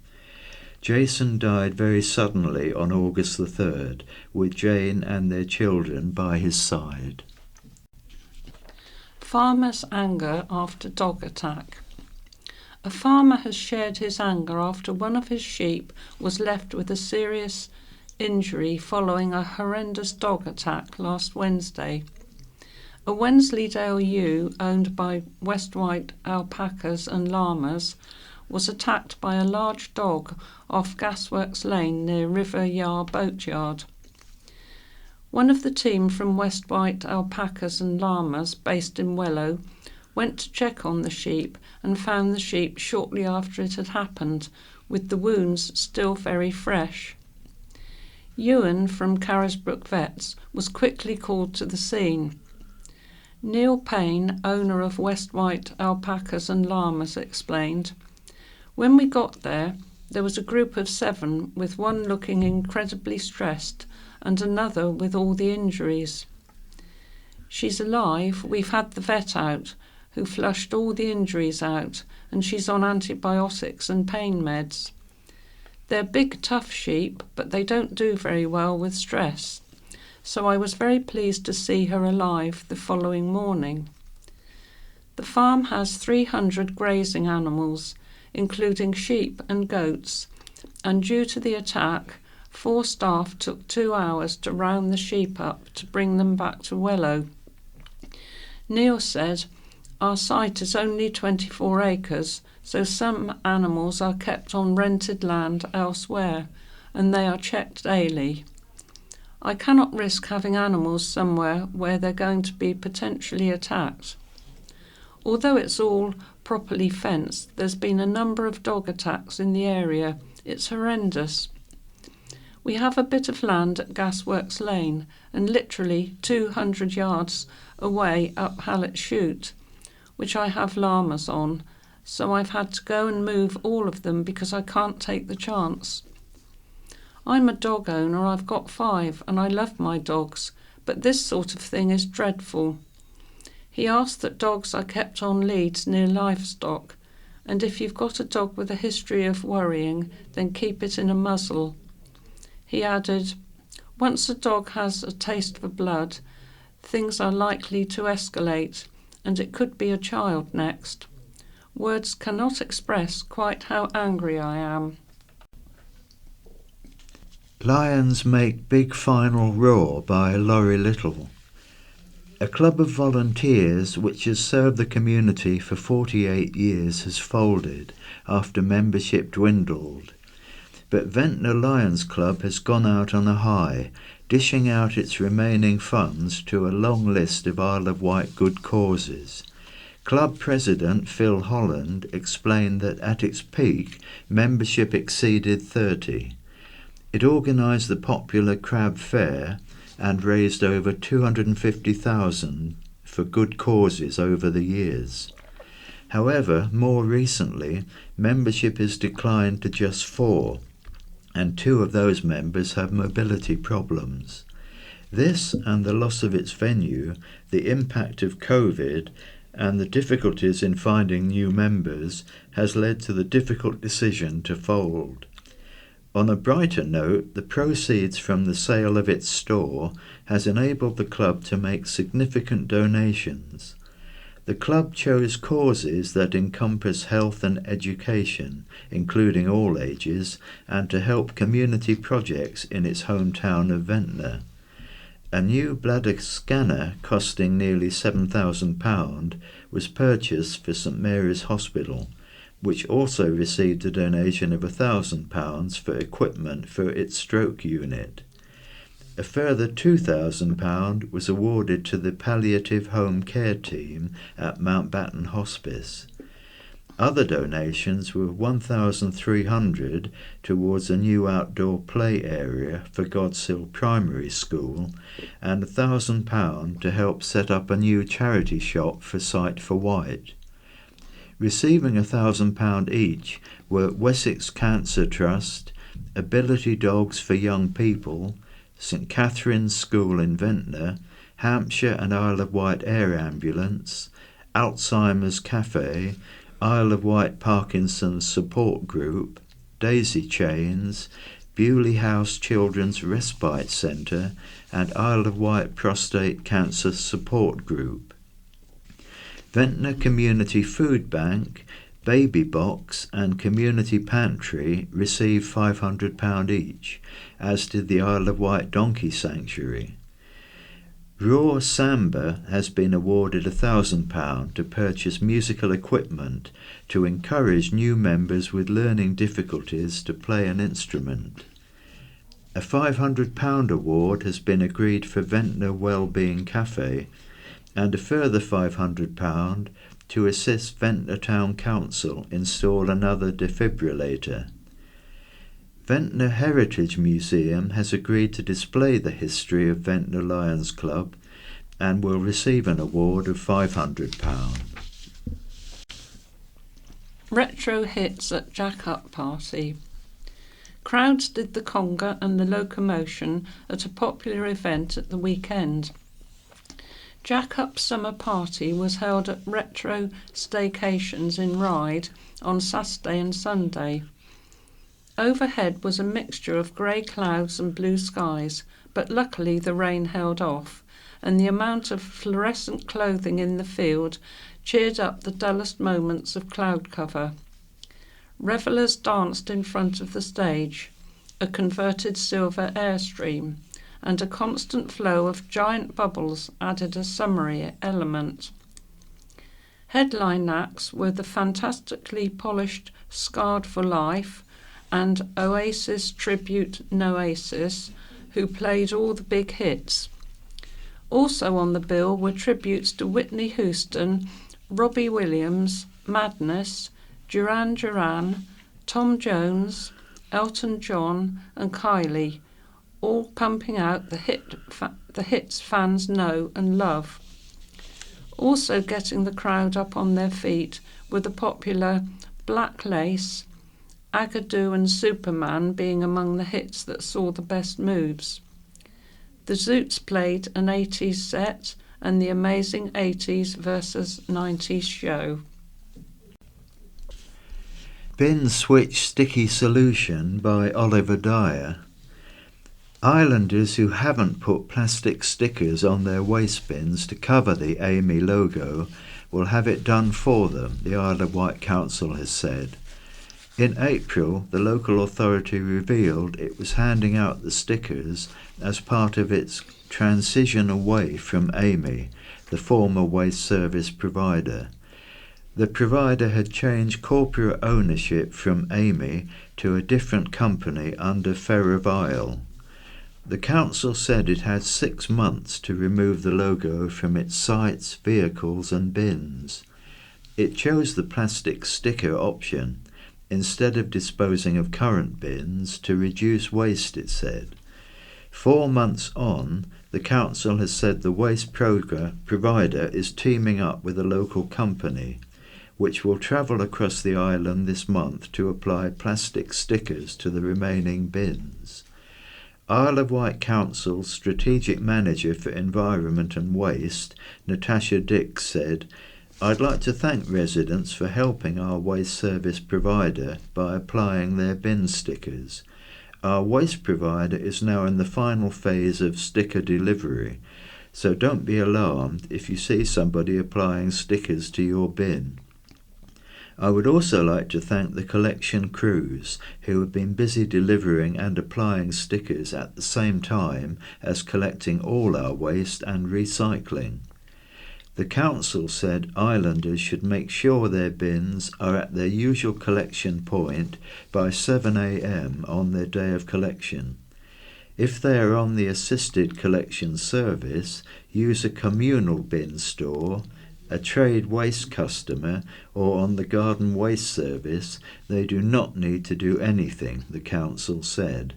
[SPEAKER 6] Jason died very suddenly on August the 3rd, with Jane and their children by his side.
[SPEAKER 5] Farmer's anger after dog attack. A farmer has shared his anger after one of his sheep was left with a serious injury following a horrendous dog attack last Wednesday. A Wensleydale ewe owned by West Wight alpacas and llamas was attacked by a large dog off Gasworks Lane near River Yar Boatyard. One of the team from West Wight alpacas and llamas based in Wellow went to check on the sheep and found the sheep shortly after it had happened, with the wounds still very fresh. Ewan from Carisbrook Vets was quickly called to the scene. Neil Payne, owner of West Wight alpacas and llamas, explained, "When we got there, there was a group of 7 with one looking incredibly stressed and another with all the injuries. She's alive, we've had the vet out, who flushed all the injuries out, and she's on antibiotics and pain meds. They're big, tough sheep, but they don't do very well with stress, so I was very pleased to see her alive the following morning." The farm has 300 grazing animals, including sheep and goats, and due to the attack, 4 staff took 2 hours to round the sheep up to bring them back to Wellow. Neil said, "Our site is only 24 acres, so some animals are kept on rented land elsewhere, and they are checked daily. I cannot risk having animals somewhere where they're going to be potentially attacked. Although it's all properly fenced, there's been a number of dog attacks in the area. It's horrendous. We have a bit of land at Gasworks Lane and literally 200 yards away up Hallett Chute, which I have llamas on, so I've had to go and move all of them because I can't take the chance. I'm a dog owner, I've got 5, and I love my dogs, but this sort of thing is dreadful." He asked that dogs are kept on leads near livestock, and if you've got a dog with a history of worrying, then keep it in a muzzle. He added, "Once a dog has a taste for blood, things are likely to escalate, and it could be a child next. Words cannot express quite how angry I am."
[SPEAKER 6] Lions Make Big Final Roar by Laurie Little. A club of volunteers which has served the community for 48 years has folded after membership dwindled. But Ventnor Lions Club has gone out on a high, dishing out its remaining funds to a long list of Isle of Wight good causes. Club President Phil Holland explained that at its peak, membership exceeded 30. It organised the popular Crab Fair and raised over 250,000 for good causes over the years. However, more recently, membership has declined to just 4, and 2 of those members have mobility problems. This and the loss of its venue, the impact of COVID, and the difficulties in finding new members has led to the difficult decision to fold. On a brighter note, the proceeds from the sale of its store has enabled the club to make significant donations. The club chose causes that encompass health and education, including all ages, and to help community projects in its hometown of Ventnor. A new bladder scanner costing nearly £7,000 was purchased for St Mary's Hospital, which also received a donation of £1,000 for equipment for its stroke unit. A further £2,000 was awarded to the palliative home care team at Mountbatten Hospice. Other donations were £1,300 towards a new outdoor play area for Godsill Primary School and £1,000 to help set up a new charity shop for Sight for Wight. Receiving £1,000 each were Wessex Cancer Trust, Ability Dogs for Young People, St Catherine's School in Ventnor, Hampshire and Isle of Wight Air Ambulance, Alzheimer's Cafe, Isle of Wight Parkinson's Support Group, Daisy Chains, Bewley House Children's Respite Centre and Isle of Wight Prostate Cancer Support Group. Ventnor Community Food Bank, Baby Box and Community Pantry received £500 each, as did the Isle of Wight Donkey Sanctuary. Raw Samba has been awarded £1,000 to purchase musical equipment to encourage new members with learning difficulties to play an instrument. A £500 award has been agreed for Ventnor Wellbeing Cafe, and a further £500 to assist Ventnor Town Council install another defibrillator. Ventnor Heritage Museum has agreed to display the history of Ventnor Lions Club and will receive an award of £500.
[SPEAKER 5] Retro hits at Jack Up Party. Crowds did the conga and the locomotion at a popular event at the weekend. Jack Up Summer Party was held at Retro Staycations in Ryde on Saturday and Sunday. Overhead was a mixture of grey clouds and blue skies, but luckily the rain held off, and the amount of fluorescent clothing in the field cheered up the dullest moments of cloud cover. Revellers danced in front of the stage, a converted silver airstream, and a constant flow of giant bubbles added a summery element. Headline acts were the fantastically polished Scarred for Life and Oasis tribute Noasis, who played all the big hits. Also on the bill were tributes to Whitney Houston, Robbie Williams, Madness, Duran Duran, Tom Jones, Elton John and Kylie, all pumping out the hits fans know and love. Also getting the crowd up on their feet were the popular Black Lace, Agadoo and Superman being among the hits that saw the best moves. The Zoots played an 80s set and the amazing 80s versus 90s show.
[SPEAKER 6] Bin Switch Sticky Solution by Oliver Dyer. Islanders who haven't put plastic stickers on their waste bins to cover the Amy logo will have it done for them, the Isle of Wight Council has said. In April, the local authority revealed it was handing out the stickers as part of its transition away from Amy, the former waste service provider. The provider had changed corporate ownership from Amey to a different company under Ferrovial. The council said it had 6 months to remove the logo from its sites, vehicles and bins. It chose the plastic sticker option instead of disposing of current bins to reduce waste, it said. 4 months on, the council has said the waste provider is teaming up with a local company, which will travel across the island this month to apply plastic stickers to the remaining bins. Isle of Wight Council's Strategic Manager for Environment and Waste, Natasha Dix, said, "I'd like to thank residents for helping our waste service provider by applying their bin stickers. Our waste provider is now in the final phase of sticker delivery, so don't be alarmed if you see somebody applying stickers to your bin." I would also like to thank the collection crews who have been busy delivering and applying stickers at the same time as collecting all our waste and recycling. The council said islanders should make sure their bins are at their usual collection point by 7 a.m. on their day of collection. If they are on the assisted collection service, use a communal bin store, a trade waste customer, or on the garden waste service. They do not need to do anything, the council said.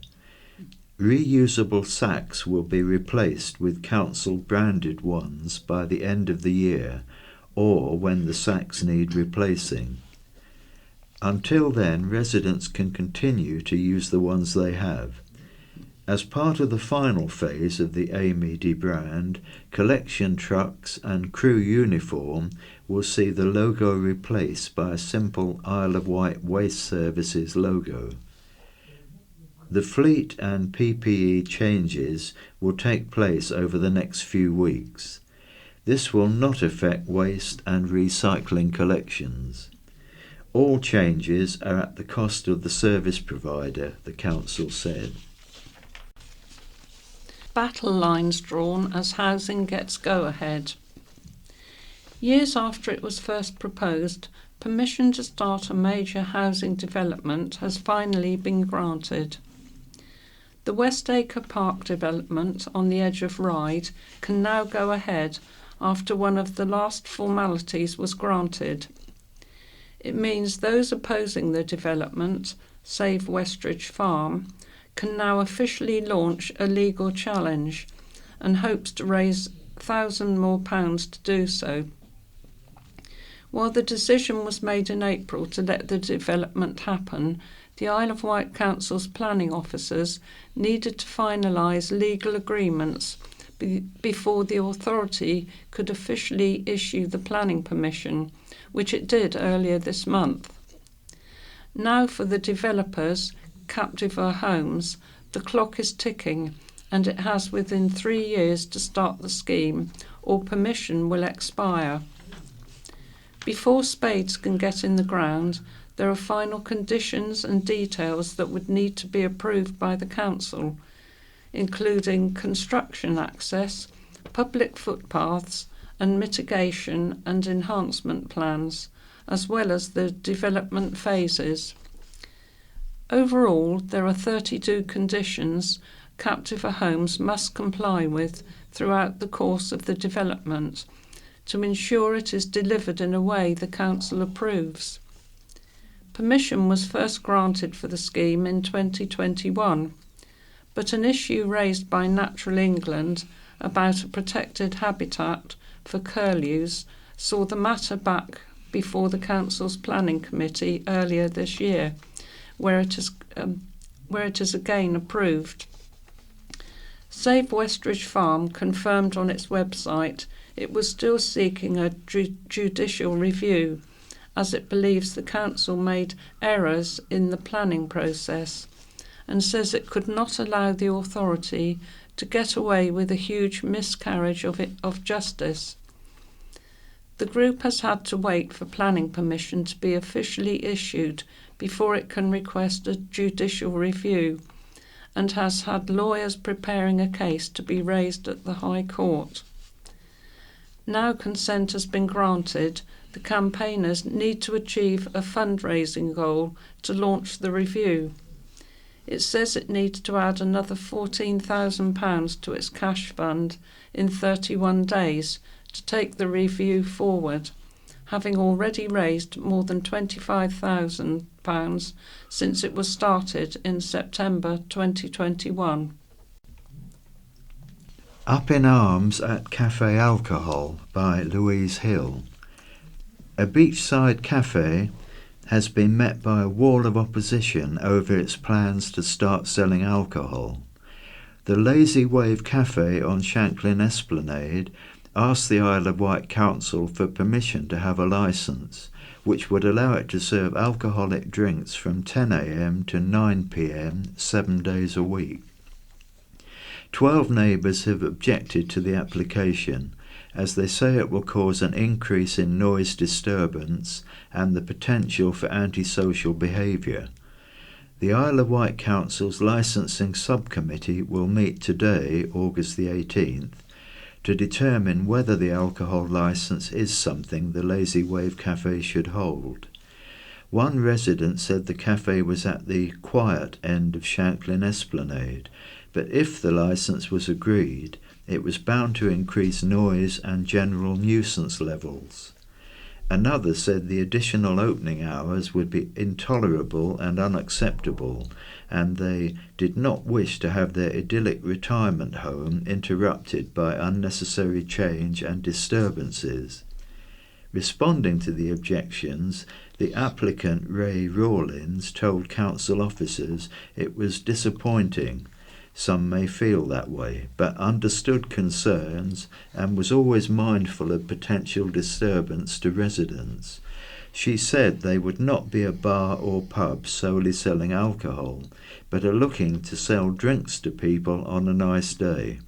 [SPEAKER 6] Reusable sacks will be replaced with council branded ones by the end of the year, or when the sacks need replacing. Until then, residents can continue to use the ones they have. As part of the final phase of the Amey debrand, collection trucks and crew uniform will see the logo replaced by a simple Isle of Wight Waste Services logo. The fleet and PPE changes will take place over the next few weeks. This will not affect waste and recycling collections. All changes are at the cost of the service provider, the council said.
[SPEAKER 5] Battle lines drawn as housing gets go-ahead. Years after it was first proposed, permission to start a major housing development has finally been granted. The Westacre Park development on the edge of Ryde can now go ahead after one of the last formalities was granted. It means those opposing the development, Save Westridge Farm, can now officially launch a legal challenge and hopes to raise £1,000 more to do so. While the decision was made in April to let the development happen, the Isle of Wight Council's planning officers needed to finalise legal agreements before the authority could officially issue the planning permission, which it did earlier this month. Now for the developers, Captiva Homes, the clock is ticking and it has within 3 years to start the scheme or permission will expire. Before spades can get in the ground, there are final conditions and details that would need to be approved by the council, including construction access, public footpaths and mitigation and enhancement plans, as well as the development phases. Overall, there are 32 conditions Captiva Homes must comply with throughout the course of the development to ensure it is delivered in a way the council approves. Permission was first granted for the scheme in 2021, but an issue raised by Natural England about a protected habitat for curlews saw the matter back before the council's planning committee earlier this year, where it is again approved. Save Westridge Farm confirmed on its website it was still seeking a judicial review, as it believes the council made errors in the planning process, and says it could not allow the authority to get away with a huge miscarriage of justice. The group has had to wait for planning permission to be officially issued before it can request a judicial review, and has had lawyers preparing a case to be raised at the High Court. Now consent has been granted, the campaigners need to achieve a fundraising goal to launch the review. It says it needs to add another £14,000 to its cash fund in 31 days to take the review forward, having already raised more than £25,000 since it was started in September 2021.
[SPEAKER 6] Up in Arms at Cafe Alcohol by Louise Hill. A beachside cafe has been met by a wall of opposition over its plans to start selling alcohol. The Lazy Wave Cafe on Shanklin Esplanade asked the Isle of Wight Council for permission to have a licence, which would allow it to serve alcoholic drinks from 10 a.m. to 9 p.m. 7 days a week. 12 neighbours have objected to the application, as they say it will cause an increase in noise disturbance and the potential for antisocial behaviour. The Isle of Wight Council's licensing subcommittee will meet today, August the 18th, to determine whether the alcohol licence is something the Lazy Wave Cafe should hold. One resident said the cafe was at the quiet end of Shanklin Esplanade, but if the licence was agreed, it was bound to increase noise and general nuisance levels. Another said the additional opening hours would be intolerable and unacceptable, and they did not wish to have their idyllic retirement home interrupted by unnecessary change and disturbances. Responding to the objections, the applicant Ray Rawlins told council officers it was disappointing. Some may feel that way, but understood concerns and was always mindful of potential disturbance to residents. She said they would not be a bar or pub solely selling alcohol, but are looking to sell drinks to people on a nice day.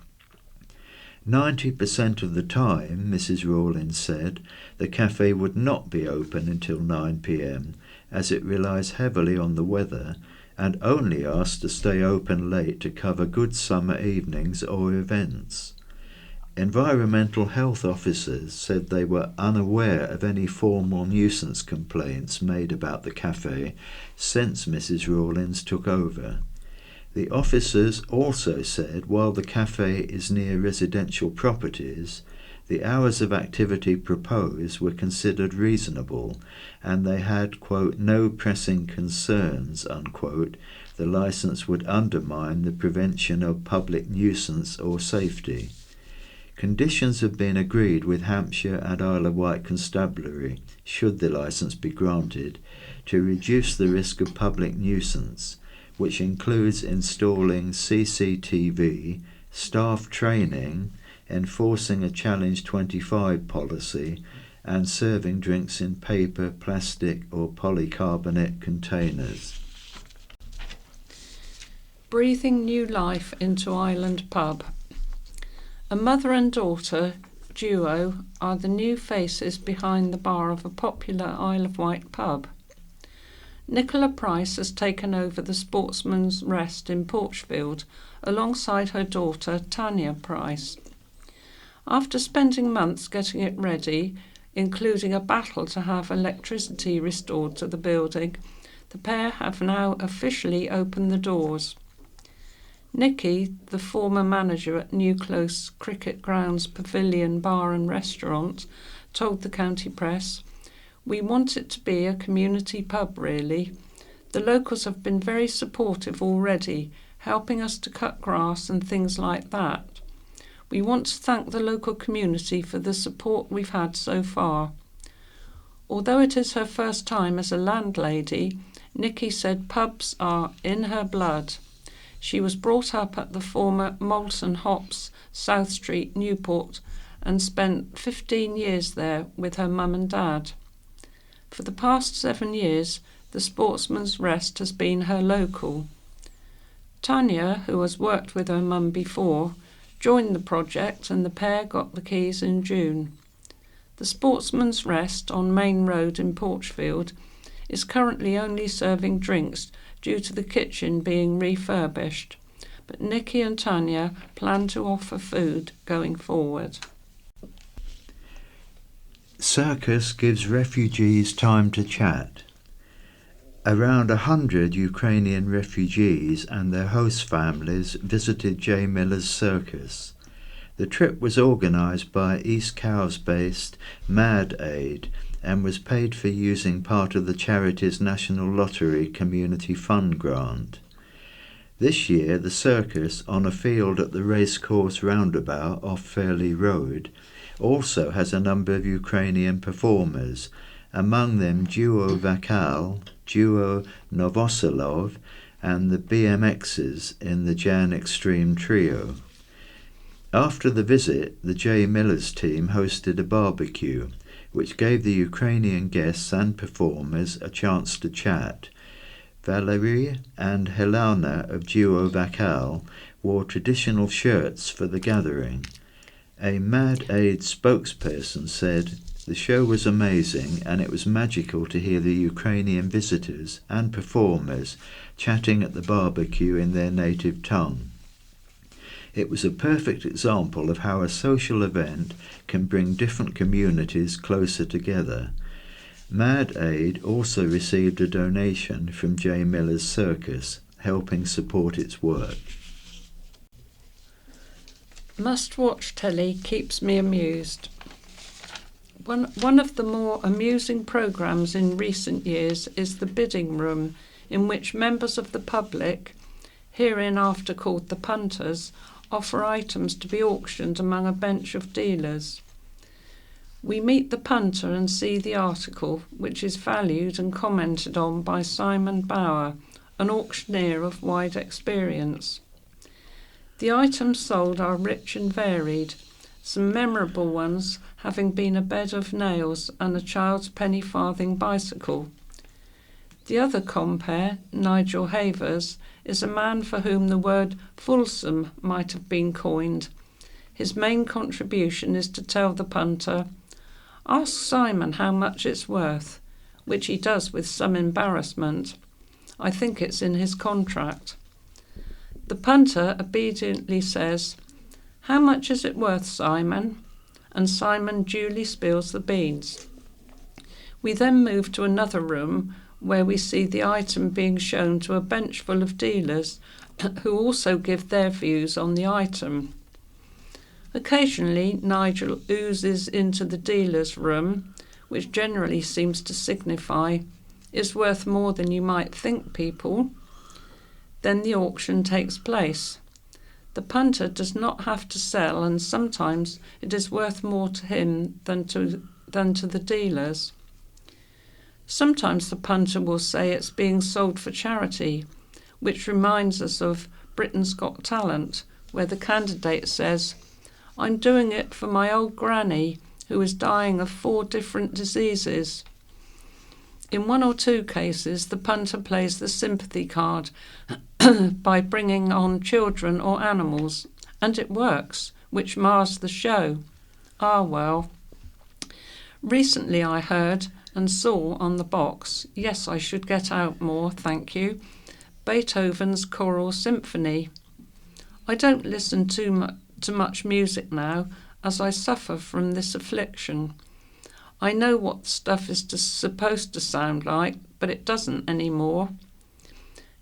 [SPEAKER 6] 90% of the time, Mrs. Rawlins said, the cafe would not be open until 9 p.m, as it relies heavily on the weather, and only asked to stay open late to cover good summer evenings or events. Environmental health officers said they were unaware of any formal nuisance complaints made about the cafe since Mrs. Rawlins took over. The officers also said while the cafe is near residential properties, the hours of activity proposed were considered reasonable, and they had, quote, no pressing concerns, unquote, the licence would undermine the prevention of public nuisance or safety. Conditions have been agreed with Hampshire and Isle of Wight Constabulary, should the licence be granted, to reduce the risk of public nuisance, which includes installing CCTV, staff training, enforcing a Challenge 25 policy, and serving drinks in paper, plastic or polycarbonate containers.
[SPEAKER 5] Breathing new life into Island Pub. A mother and daughter duo are the new faces behind the bar of a popular Isle of Wight pub. Nicola Price has taken over the Sportsman's Rest in Porchfield alongside her daughter Tanya Price. After spending months getting it ready, including a battle to have electricity restored to the building, the pair have now officially opened the doors. Nikki, the former manager at New Close Cricket Grounds Pavilion Bar and Restaurant, told the County Press, "We want it to be a community pub, really. The locals have been very supportive already, helping us to cut grass and things like that. We want to thank the local community for the support we've had so far." Although it is her first time as a landlady, Nikki said pubs are in her blood. She was brought up at the former Molson Hops, South Street, Newport, and spent 15 years there with her mum and dad. For the past 7 years, the Sportsman's Rest has been her local. Tanya, who has worked with her mum before, joined the project and the pair got the keys in June. The Sportsman's Rest on Main Road in Porchfield is currently only serving drinks due to the kitchen being refurbished, but Nikki and Tanya plan to offer food going forward.
[SPEAKER 6] Circus gives refugees time to chat. Around 100 Ukrainian refugees and their host families visited J. Miller's Circus. The trip was organised by East Cowes-based Mad Aid and was paid for using part of the charity's National Lottery Community Fund grant. This year, the circus, on a field at the racecourse roundabout off Fairley Road, also has a number of Ukrainian performers, among them Duo Vakal, Duo Novoselov, and the BMXs in the Jan Extreme Trio. After the visit, the J. Miller's team hosted a barbecue, which gave the Ukrainian guests and performers a chance to chat. Valerie and Helena of Duo Vakal wore traditional shirts for the gathering. A Mad Aid spokesperson said, "The show was amazing and it was magical to hear the Ukrainian visitors and performers chatting at the barbecue in their native tongue. It was a perfect example of how a social event can bring different communities closer together." Mad Aid also received a donation from J. Miller's Circus, helping support its work.
[SPEAKER 5] Must-watch telly keeps me amused. One of the more amusing programmes in recent years is The Bidding Room, in which members of the public, hereinafter called the punters, offer items to be auctioned among a bench of dealers. We meet the punter and see the article, which is valued and commented on by Simon Bauer, an auctioneer of wide experience. The items sold are rich and varied, some memorable ones having been a bed of nails and a child's penny farthing bicycle. The other compere, Nigel Havers, is a man for whom the word fulsome might have been coined. His main contribution is to tell the punter, "Ask Simon how much it's worth," which he does with some embarrassment. I think it's in his contract. The punter obediently says, "How much is it worth, Simon?" And Simon duly spills the beans. We then move to another room where we see the item being shown to a bench full of dealers who also give their views on the item. Occasionally, Nigel oozes into the dealer's room, which generally seems to signify, "Is worth more than you might think, people." Then the auction takes place. The punter does not have to sell, and sometimes it is worth more to him than to the dealers. Sometimes the punter will say it's being sold for charity, which reminds us of Britain's Got Talent, where the candidate says, "I'm doing it for my old granny who is dying of 4 different diseases." In 1 or 2 cases, the punter plays the sympathy card by bringing on children or animals, and it works, which mars the show. Ah well. Recently I heard and saw on the box, yes, I should get out more, thank you, Beethoven's Choral Symphony. I don't listen to much music now, as I suffer from this affliction. I know what stuff is supposed to sound like, but it doesn't anymore.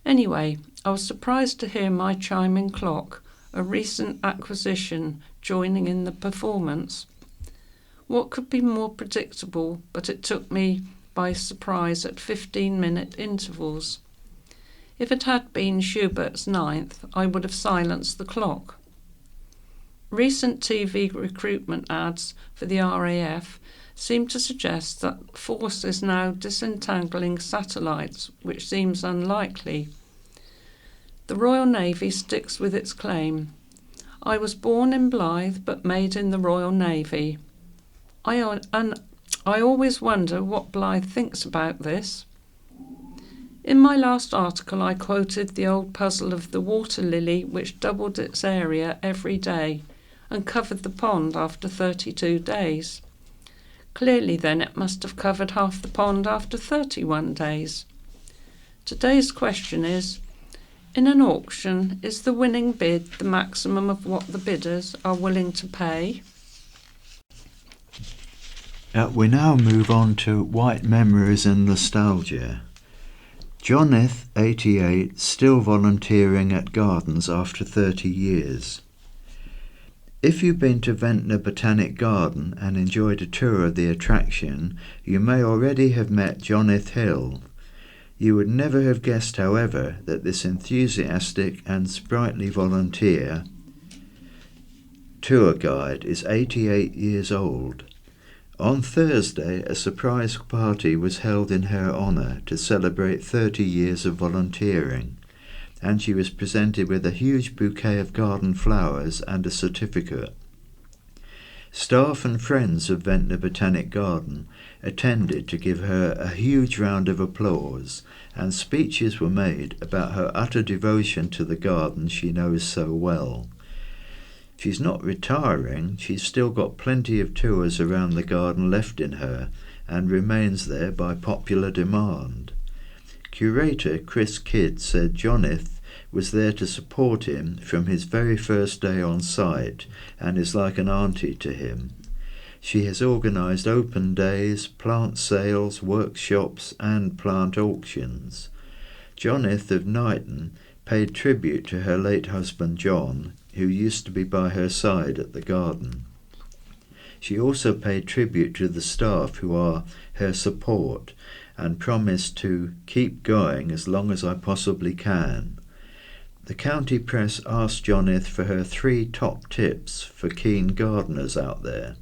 [SPEAKER 5] Anyway, I was surprised to hear my chiming clock, a recent acquisition, joining in the performance. What could be more predictable, but it took me by surprise at 15-minute intervals. If it had been Schubert's 9th, I would have silenced the clock. Recent TV recruitment ads for the RAF seem to suggest that Force is now disentangling satellites, which seems unlikely. The Royal Navy sticks with its claim. I was born in Blyth but made in the Royal Navy. I always wonder what Blyth thinks about this. In my last article I quoted the old puzzle of the water lily which doubled its area every day and covered the pond after 32 days. Clearly then it must have covered half the pond after 31 days. Today's question is, in an auction, is the winning bid the maximum of what the bidders are willing to pay?
[SPEAKER 6] We now move on to White Memories and Nostalgia. Joneth, 88, still volunteering at gardens after 30 years. If you've been to Ventnor Botanic Garden and enjoyed a tour of the attraction, you may already have met Joneth Hill. You would never have guessed, however, that this enthusiastic and sprightly volunteer tour guide is 88 years old. On Thursday, a surprise party was held in her honour to celebrate 30 years of volunteering, and she was presented with a huge bouquet of garden flowers and a certificate. Staff and friends of Ventnor Botanic Garden attended to give her a huge round of applause, and speeches were made about her utter devotion to the garden she knows so well. She's not retiring, she's still got plenty of tours around the garden left in her, and remains there by popular demand. Curator Chris Kidd said Joneth was there to support him from his very first day on site and is like an auntie to him. She has organised open days, plant sales, workshops and plant auctions. Joneth of Knighton paid tribute to her late husband John, who used to be by her side at the garden. She also paid tribute to the staff who are her support and promised to keep going as long as I possibly can. The county press asked Joneth for her 3 top tips for keen gardeners out there.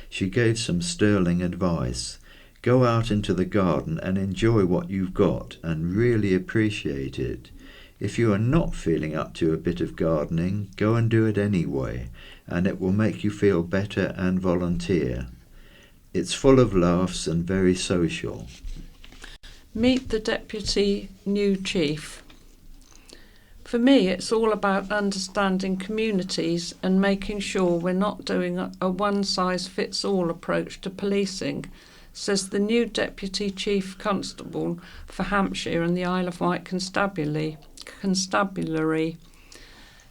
[SPEAKER 6] She gave some sterling advice. Go out into the garden and enjoy what you've got and really appreciate it. If you are not feeling up to a bit of gardening, go and do it anyway, and it will make you feel better and volunteer. It's full of laughs and very social.
[SPEAKER 5] Meet the deputy new chief. For me, it's all about understanding communities and making sure we're not doing a one-size-fits-all approach to policing, says the new Deputy Chief Constable for Hampshire and the Isle of Wight Constabulary.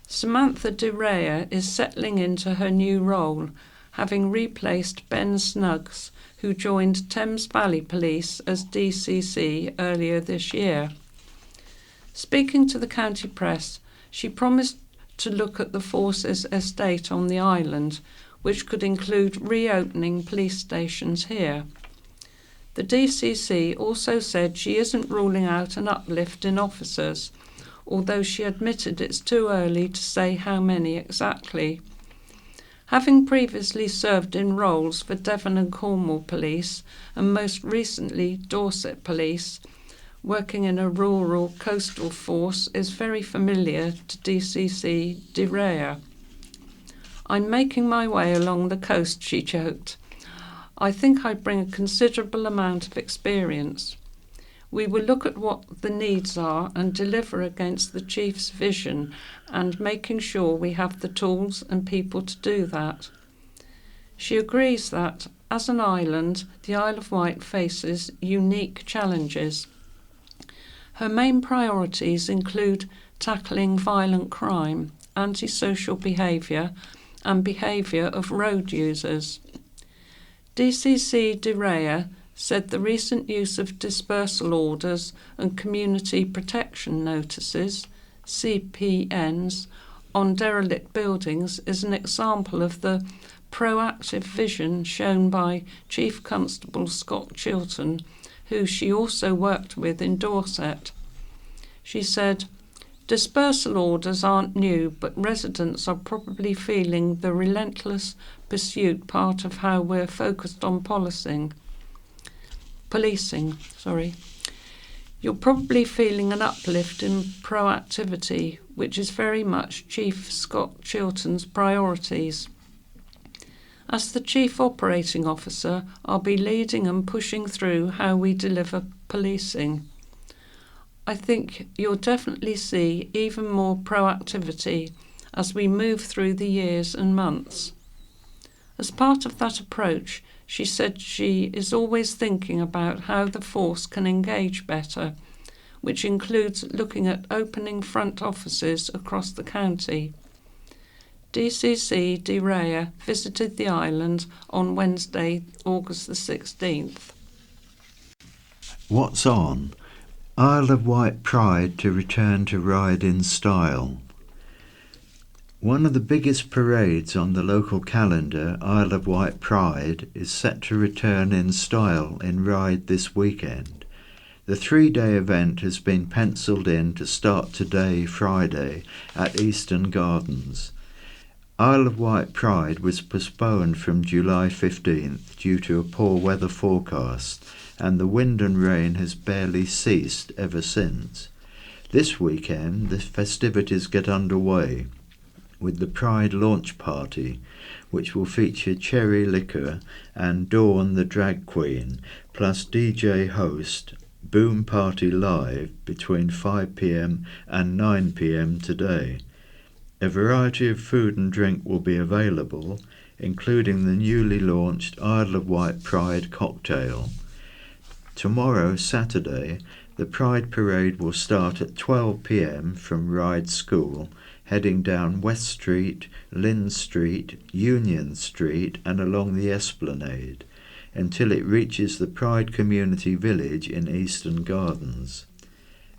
[SPEAKER 5] Samantha De Rea is settling into her new role, having replaced Ben Snuggs, who joined Thames Valley Police as DCC earlier this year. Speaking to the county press, she promised to look at the force's estate on the island, which could include reopening police stations here. The DCC also said she isn't ruling out an uplift in officers, although she admitted it's too early to say how many exactly. Having previously served in roles for Devon and Cornwall Police and most recently Dorset Police, working in a rural coastal force is very familiar to DCC De Rea. I'm making my way along the coast, she joked. I think I bring a considerable amount of experience. We will look at what the needs are and deliver against the Chief's vision and making sure we have the tools and people to do that. She agrees that, as an island, the Isle of Wight faces unique challenges. Her main priorities include tackling violent crime, antisocial behaviour and behaviour of road users. DCC De Rea said the recent use of dispersal orders and community protection notices, CPNs, on derelict buildings is an example of the proactive vision shown by Chief Constable Scott Chilton, who she also worked with in Dorset. She said, dispersal orders aren't new, but residents are probably feeling the relentless pursuit part of how we're focused on policing. You're probably feeling an uplift in proactivity, which is very much Chief Scott Chilton's priorities. As the Chief Operating Officer, I'll be leading and pushing through how we deliver policing. I think you'll definitely see even more proactivity as we move through the years and months. As part of that approach, she said she is always thinking about how the force can engage better, which includes looking at opening front offices across the county. DCC De Rea visited the island on Wednesday, August the 16th.
[SPEAKER 6] What's on? Isle of Wight Pride to return to ride in style. One of the biggest parades on the local calendar, Isle of Wight Pride, is set to return in style in Ryde this weekend. The 3-day event has been pencilled in to start today, Friday, at Eastern Gardens. Isle of Wight Pride was postponed from July 15th due to a poor weather forecast, and the wind and rain has barely ceased ever since. This weekend, the festivities get underway with the Pride launch party, which will feature Cherry Liquor and Dawn the Drag Queen, plus DJ host Boom Party Live between 5 p.m. and 9 p.m. today. A variety of food and drink will be available, including the newly launched Isle of Wight Pride cocktail. Tomorrow, Saturday, the Pride Parade will start at 12 p.m. from Ryde School, heading down West Street, Lynn Street, Union Street and along the Esplanade, until it reaches the Pride Community Village in Eastern Gardens.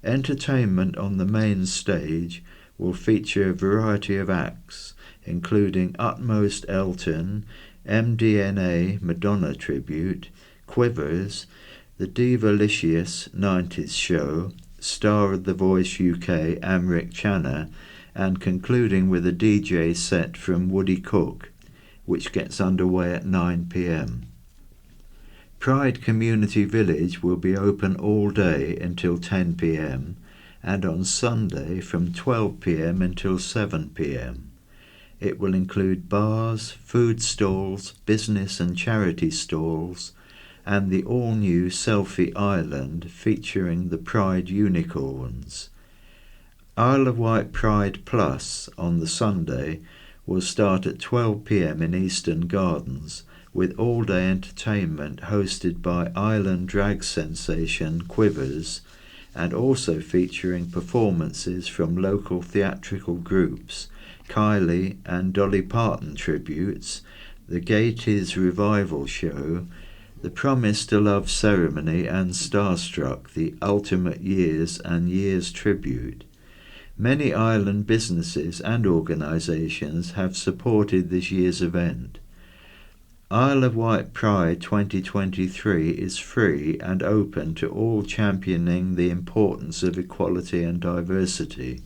[SPEAKER 6] Entertainment on the main stage will feature a variety of acts, including Utmost Elton, MDNA Madonna Tribute, Quivers, the Divalicious 90s Show, star of The Voice UK Amrik Channa, and concluding with a DJ set from Woody Cook, which gets underway at 9 p.m. Pride Community Village will be open all day until 10 p.m. and on Sunday from 12 p.m. until 7 p.m. It will include bars, food stalls, business and charity stalls, and the all-new Selfie Island featuring the Pride Unicorns. Isle of Wight Pride Plus on the Sunday will start at 12 p.m. in Eastern Gardens, with all-day entertainment hosted by island drag sensation Quivers, and also featuring performances from local theatrical groups, Kylie and Dolly Parton tributes, the Gaieties Revival Show, the Promise to Love Ceremony and Starstruck, the Ultimate Years and Years Tribute. Many island businesses and organisations have supported this year's event. Isle of Wight Pride 2023 is free and open to all championing the importance of equality and diversity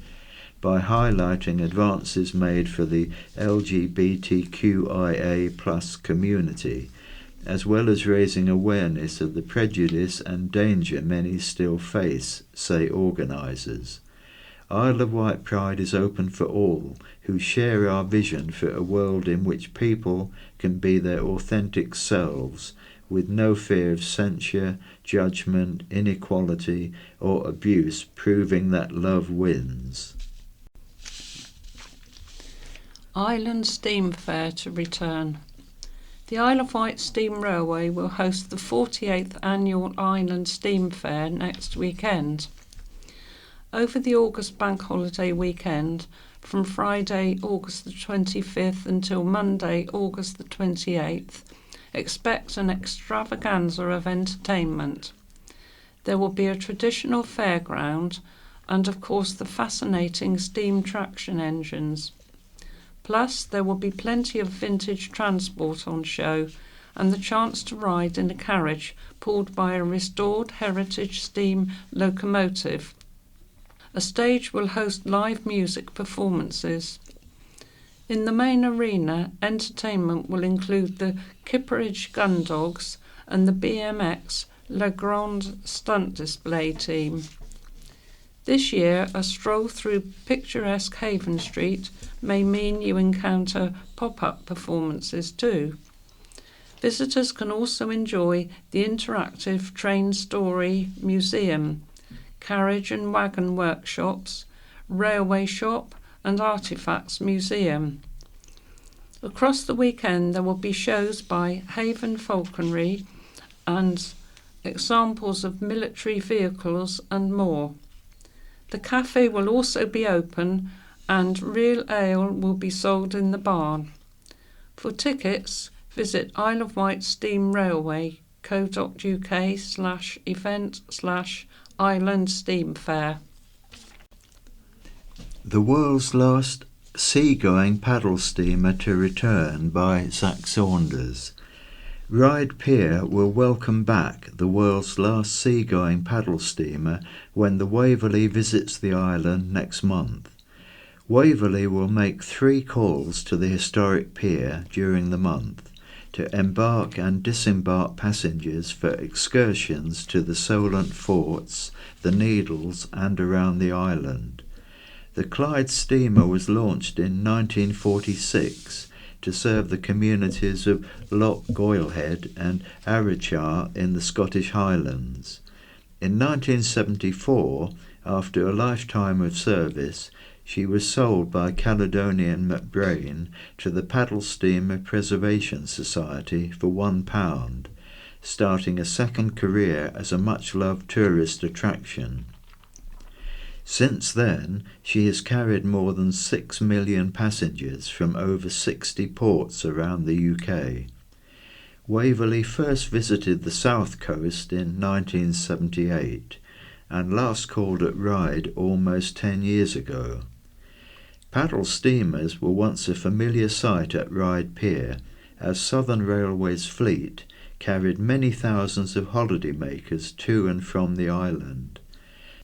[SPEAKER 6] by highlighting advances made for the LGBTQIA+ community, as well as raising awareness of the prejudice and danger many still face, say organisers. Isle of Wight Pride is open for all who share our vision for a world in which people can be their authentic selves with no fear of censure, judgment, inequality or abuse, proving that love wins.
[SPEAKER 5] Island Steam Fair to return. The Isle of Wight Steam Railway will host the 48th Annual Island Steam Fair next weekend. Over the August bank holiday weekend, from Friday, August the 25th until Monday, August the 28th, expect an extravaganza of entertainment. There will be a traditional fairground and, of course, the fascinating steam traction engines. Plus, there will be plenty of vintage transport on show and the chance to ride in a carriage pulled by a restored heritage steam locomotive. A stage will host live music performances. In the main arena, entertainment will include the Kipperidge Gundogs and the BMX Le Grand Stunt Display team. This year, a stroll through picturesque Haven Street may mean you encounter pop-up performances too. Visitors can also enjoy the interactive Train Story Museum, carriage and wagon workshops, railway shop and artefacts museum. Across the weekend there will be shows by Haven Falconry and examples of military vehicles and more. The cafe will also be open and real ale will be sold in the barn. For tickets, visit Isle of Wight Steam Railway co.uk/event/Island Steam Fair.
[SPEAKER 6] The world's last seagoing paddle steamer to return by Zach Saunders. Ryde Pier will welcome back the world's last seagoing paddle steamer when the Waverley visits the island next month. Waverley will make 3 calls to the historic pier during the month to embark and disembark passengers for excursions to the Solent forts, the Needles and around the island. The Clyde steamer was launched in 1946 to serve the communities of Loch Goilhead and Arrachar in the Scottish Highlands. In 1974, after a lifetime of service, she was sold by Caledonian McBrain to the Paddle Steamer Preservation Society for £1, starting a second career as a much-loved tourist attraction. Since then, she has carried more than 6 million passengers from over 60 ports around the UK. Waverley first visited the south coast in 1978 and last called at Ryde almost 10 years ago. Paddle steamers were once a familiar sight at Ryde Pier, as Southern Railway's fleet carried many thousands of holidaymakers to and from the island.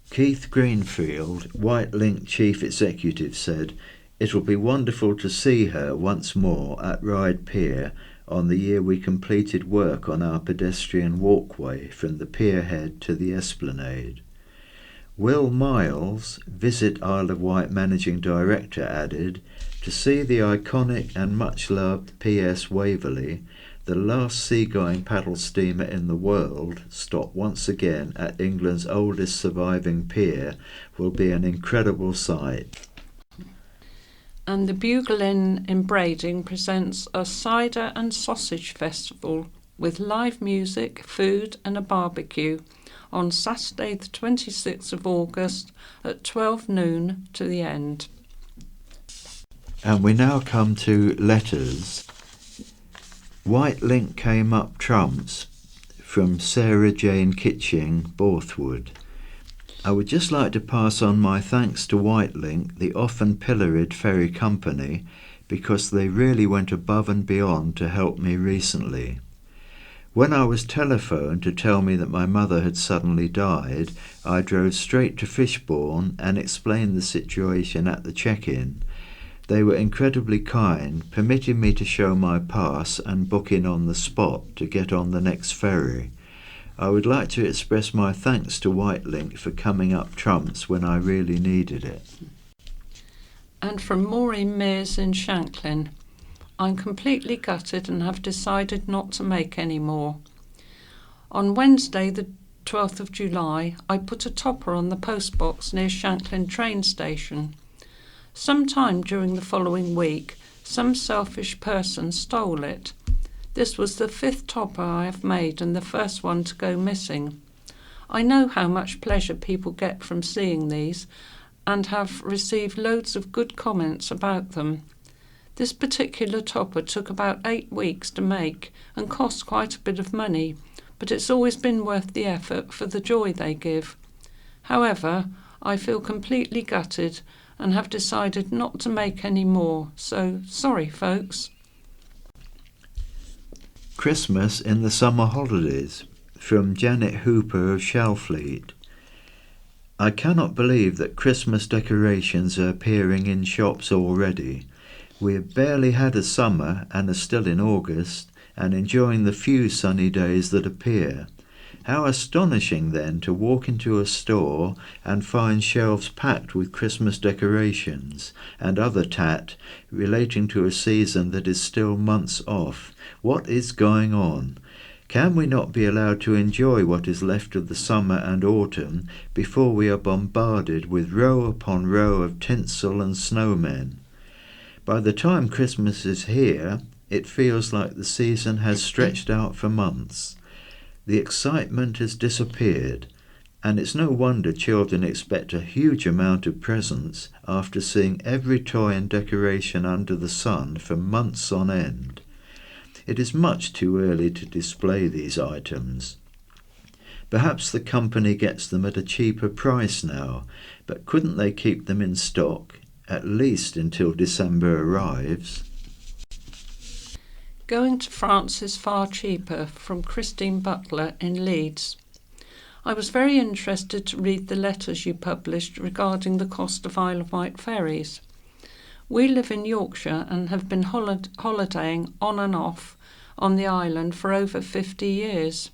[SPEAKER 6] Keith Greenfield, White Link Chief Executive, said, "It will be wonderful to see her once more at Ryde Pier on the year we completed work on our pedestrian walkway from the pierhead to the esplanade." Will Miles, Visit Isle of Wight Managing Director, added, "To see the iconic and much-loved PS Waverley, the last seagoing paddle steamer in the world, stop once again at England's oldest surviving pier will be an incredible sight."
[SPEAKER 5] And the Bugle Inn in Brading presents a cider and sausage festival with live music, food and a barbecue on Saturday the 26th of August at 12 noon to the end.
[SPEAKER 6] And we now come to letters. White Link came up trumps from Sarah Jane Kitching, Borthwood. I would just like to pass on my thanks to White Link, the often pilloried ferry company, because they really went above and beyond to help me recently. When I was telephoned to tell me that my mother had suddenly died, I drove straight to Fishbourne and explained the situation at the check-in. They were incredibly kind, permitting me to show my pass and book in on the spot to get on the next ferry. I would like to express my thanks to White Link for coming up trumps when I really needed it.
[SPEAKER 5] And from Maureen Mears in Shanklin, "I'm completely gutted and have decided not to make any more. On Wednesday the 12th of July, I put a topper on the postbox near Shanklin train station. Sometime during the following week, some selfish person stole it. This was the 5th topper I have made and the first one to go missing. I know how much pleasure people get from seeing these and have received loads of good comments about them. This particular topper took about 8 weeks to make and cost quite a bit of money, but it's always been worth the effort for the joy they give. However, I feel completely gutted and have decided not to make any more, so sorry folks."
[SPEAKER 6] Christmas in the summer holidays, from Janet Hooper of Shalfleet. I cannot believe that Christmas decorations are appearing in shops already. We have barely had a summer and are still in August and enjoying the few sunny days that appear. How astonishing then to walk into a store and find shelves packed with Christmas decorations and other tat relating to a season that is still months off. What is going on? Can we not be allowed to enjoy what is left of the summer and autumn before we are bombarded with row upon row of tinsel and snowmen? By the time Christmas is here, it feels like the season has stretched out for months. The excitement has disappeared, and it's no wonder children expect a huge amount of presents after seeing every toy and decoration under the sun for months on end. It is much too early to display these items. Perhaps the company gets them at a cheaper price now, but couldn't they keep them in stock, at least until December arrives?
[SPEAKER 5] Going to France is far cheaper, from Christine Butler in Leeds. I was very interested to read the letters you published regarding the cost of Isle of Wight ferries. We live in Yorkshire and have been holidaying on and off on the island for over 50 years.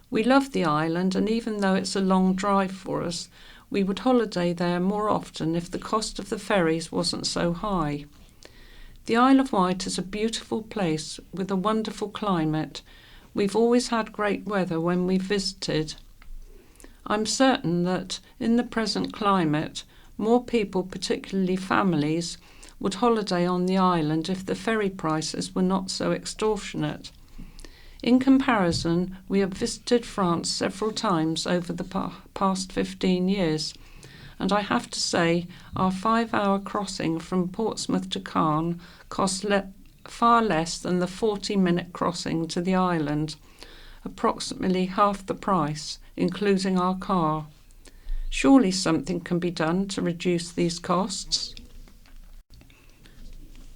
[SPEAKER 5] We love the island, and even though it's a long drive for us, we would holiday there more often if the cost of the ferries wasn't so high. The Isle of Wight is a beautiful place with a wonderful climate. We've always had great weather when we visited. I'm certain that in the present climate, more people, particularly families, would holiday on the island if the ferry prices were not so extortionate. In comparison, we have visited France several times over the past 15 years, and I have to say our 5-hour crossing from Portsmouth to Caen cost far less than the 40-minute crossing to the island, approximately half the price, including our car. Surely something can be done to reduce these costs?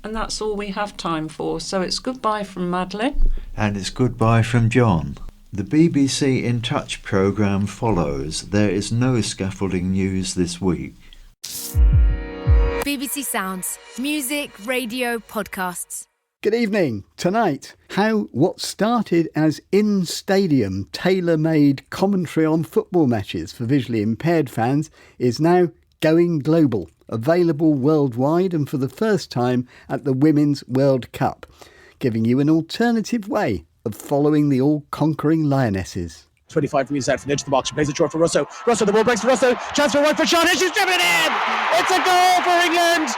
[SPEAKER 5] And that's all we have time for, so it's goodbye from Madeline.
[SPEAKER 6] And it's goodbye from John. The BBC In Touch programme follows. There is no scaffolding news this week.
[SPEAKER 7] BBC Sounds. Music, radio, podcasts.
[SPEAKER 8] Good evening. Tonight, how what started as in-stadium, tailor-made commentary on football matches for visually impaired fans is now going global, available worldwide and for the first time at the Women's World Cup, giving you an alternative way of following the all-conquering Lionesses.
[SPEAKER 9] 25 metres out from the edge of the box. She plays it short for Russo. Russo, the ball breaks to Russo. Chance for White shot, and she's driven in! It's a goal for England!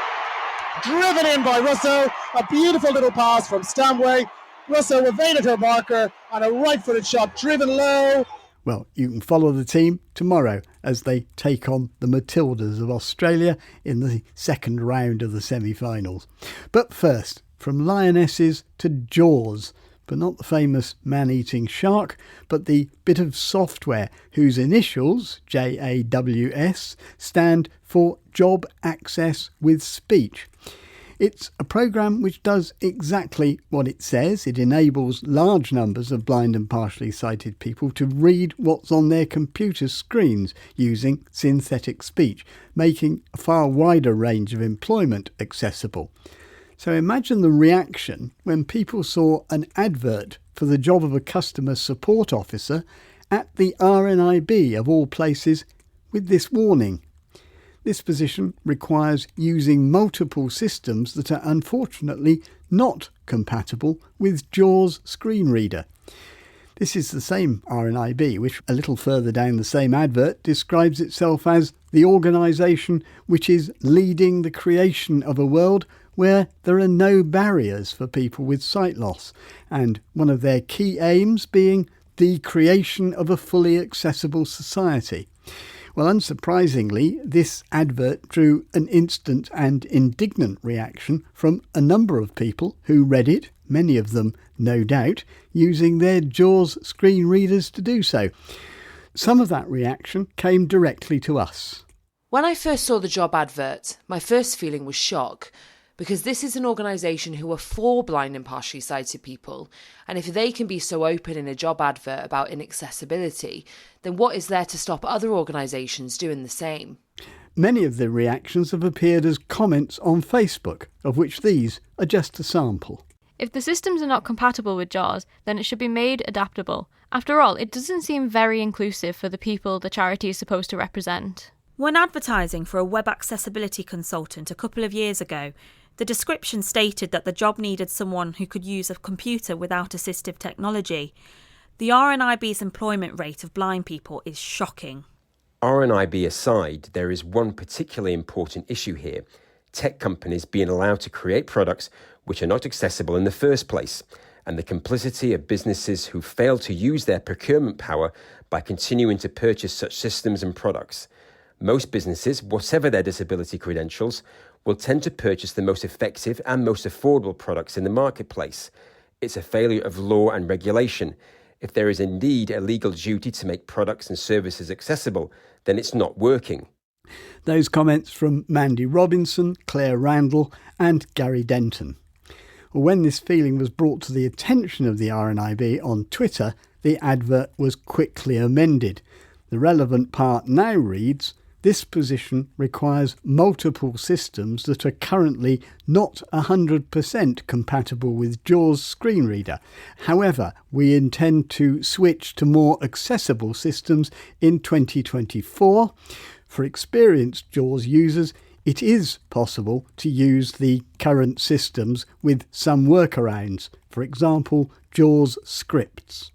[SPEAKER 9] Driven in by Russo. A beautiful little pass from Stanway. Russo evaded her marker and a right-footed shot driven low.
[SPEAKER 8] Well, you can follow the team tomorrow as they take on the Matildas of Australia in the second round of the semi-finals. But first, from Lionesses to Jaws, but not the famous man-eating shark, but the bit of software whose initials, JAWS, stand for Job Access with Speech. It's a programme which does exactly what it says. It enables large numbers of blind and partially sighted people to read what's on their computer screens using synthetic speech, making a far wider range of employment accessible. So imagine the reaction when people saw an advert for the job of a customer support officer at the RNIB, of all places, with this warning. This position requires using multiple systems that are unfortunately not compatible with JAWS screen reader. This is the same RNIB, which a little further down the same advert describes itself as the organisation which is leading the creation of a world where there are no barriers for people with sight loss, and one of their key aims being the creation of a fully accessible society. Well, unsurprisingly, this advert drew an instant and indignant reaction from a number of people who read it, many of them, no doubt, using their JAWS screen readers to do so. Some of that reaction came directly to us.
[SPEAKER 10] When I first saw the job advert, my first feeling was shock, because this is an organisation who are for blind and partially sighted people, and if they can be so open in a job advert about inaccessibility, then what is there to stop other organisations doing the same?
[SPEAKER 8] Many of the reactions have appeared as comments on Facebook, of which these are just a sample.
[SPEAKER 11] If the systems are not compatible with JAWS, then it should be made adaptable. After all, it doesn't seem very inclusive for the people the charity is supposed to represent.
[SPEAKER 12] When advertising for a web accessibility consultant a couple of years ago, the description stated that the job needed someone who could use a computer without assistive technology. The RNIB's employment rate of blind people is shocking.
[SPEAKER 13] RNIB aside, there is one particularly important issue here: tech companies being allowed to create products which are not accessible in the first place, and the complicity of businesses who fail to use their procurement power by continuing to purchase such systems and products. Most businesses, whatever their disability credentials, will tend to purchase the most effective and most affordable products in the marketplace. It's a failure of law and regulation. If there is indeed a legal duty to make products and services accessible, then it's not working.
[SPEAKER 8] Those comments from Mandy Robinson, Claire Randall and Gary Denton. When this feeling was brought to the attention of the RNIB on Twitter, the advert was quickly amended. The relevant part now reads, "This position requires multiple systems that are currently not 100% compatible with JAWS screen reader. However, we intend to switch to more accessible systems in 2024. For experienced JAWS users, it is possible to use the current systems with some workarounds, for example, JAWS scripts."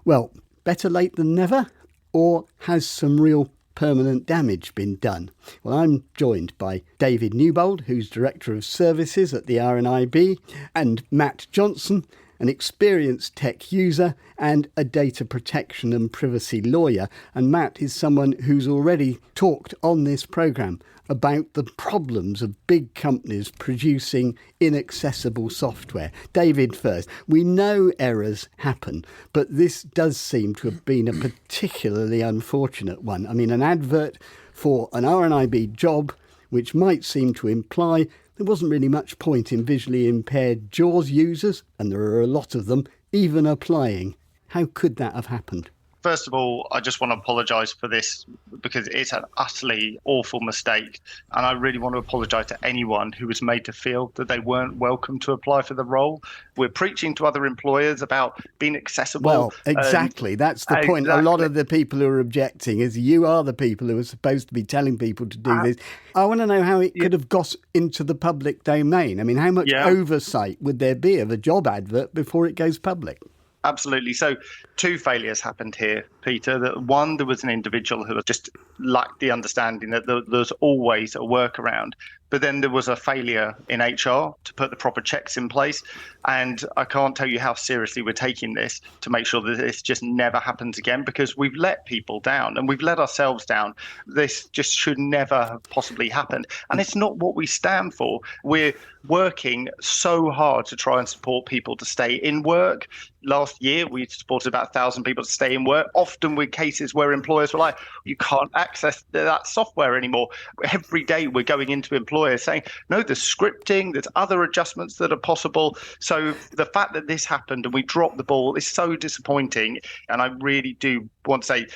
[SPEAKER 8] Well, better late than never, or has some real permanent damage been done? Well, I'm joined by David Newbold, who's Director of Services at the RNIB, and Matt Johnson, an experienced tech user and a data protection and privacy lawyer. And Matt is someone who's already talked on this programme about the problems of big companies producing inaccessible software. David first. We know errors happen, but this does seem to have been a particularly unfortunate one. I mean, an advert for an RNIB job, which might seem to imply there wasn't really much point in visually impaired JAWS users, and there are a lot of them, even applying. How could that have happened?
[SPEAKER 14] First of all, I just want to apologise for this because it's an utterly awful mistake. And I really want to apologise to anyone who was made to feel that they weren't welcome to apply for the role. We're preaching to other employers about being accessible.
[SPEAKER 8] Well, exactly. That's the point. A lot of the people who are objecting is you are the people who are supposed to be telling people to do this. I want to know how it could have got into the public domain. I mean, how much oversight would there be of a job advert before it goes public?
[SPEAKER 14] Absolutely. So 2 failures happened here, Peter. One, there was an individual who just lacked the understanding that there's always a workaround. But then there was a failure in HR to put the proper checks in place. And I can't tell you how seriously we're taking this to make sure that this just never happens again, because we've let people down and we've let ourselves down. This just should never have possibly happened. And it's not what we stand for. We're working so hard to try and support people to stay in work. Last year, we supported about 1,000 people to stay in work, often with cases where employers were like, you can't access that software anymore. Every day we're going into employers saying, no, there's scripting, there's other adjustments that are possible. So the fact that this happened and we dropped the ball is so disappointing. And I really do want to say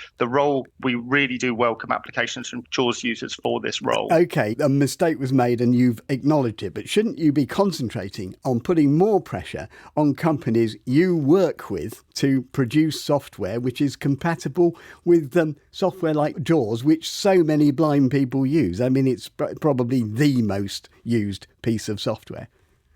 [SPEAKER 14] we really do welcome applications from JAWS users for this role.
[SPEAKER 8] OK, a mistake was made and you've acknowledged it, but shouldn't you be concentrating on putting more pressure on companies you work with to produce software which is compatible with software like JAWS, which so many blind people use? I mean, it's probably the most used piece of software.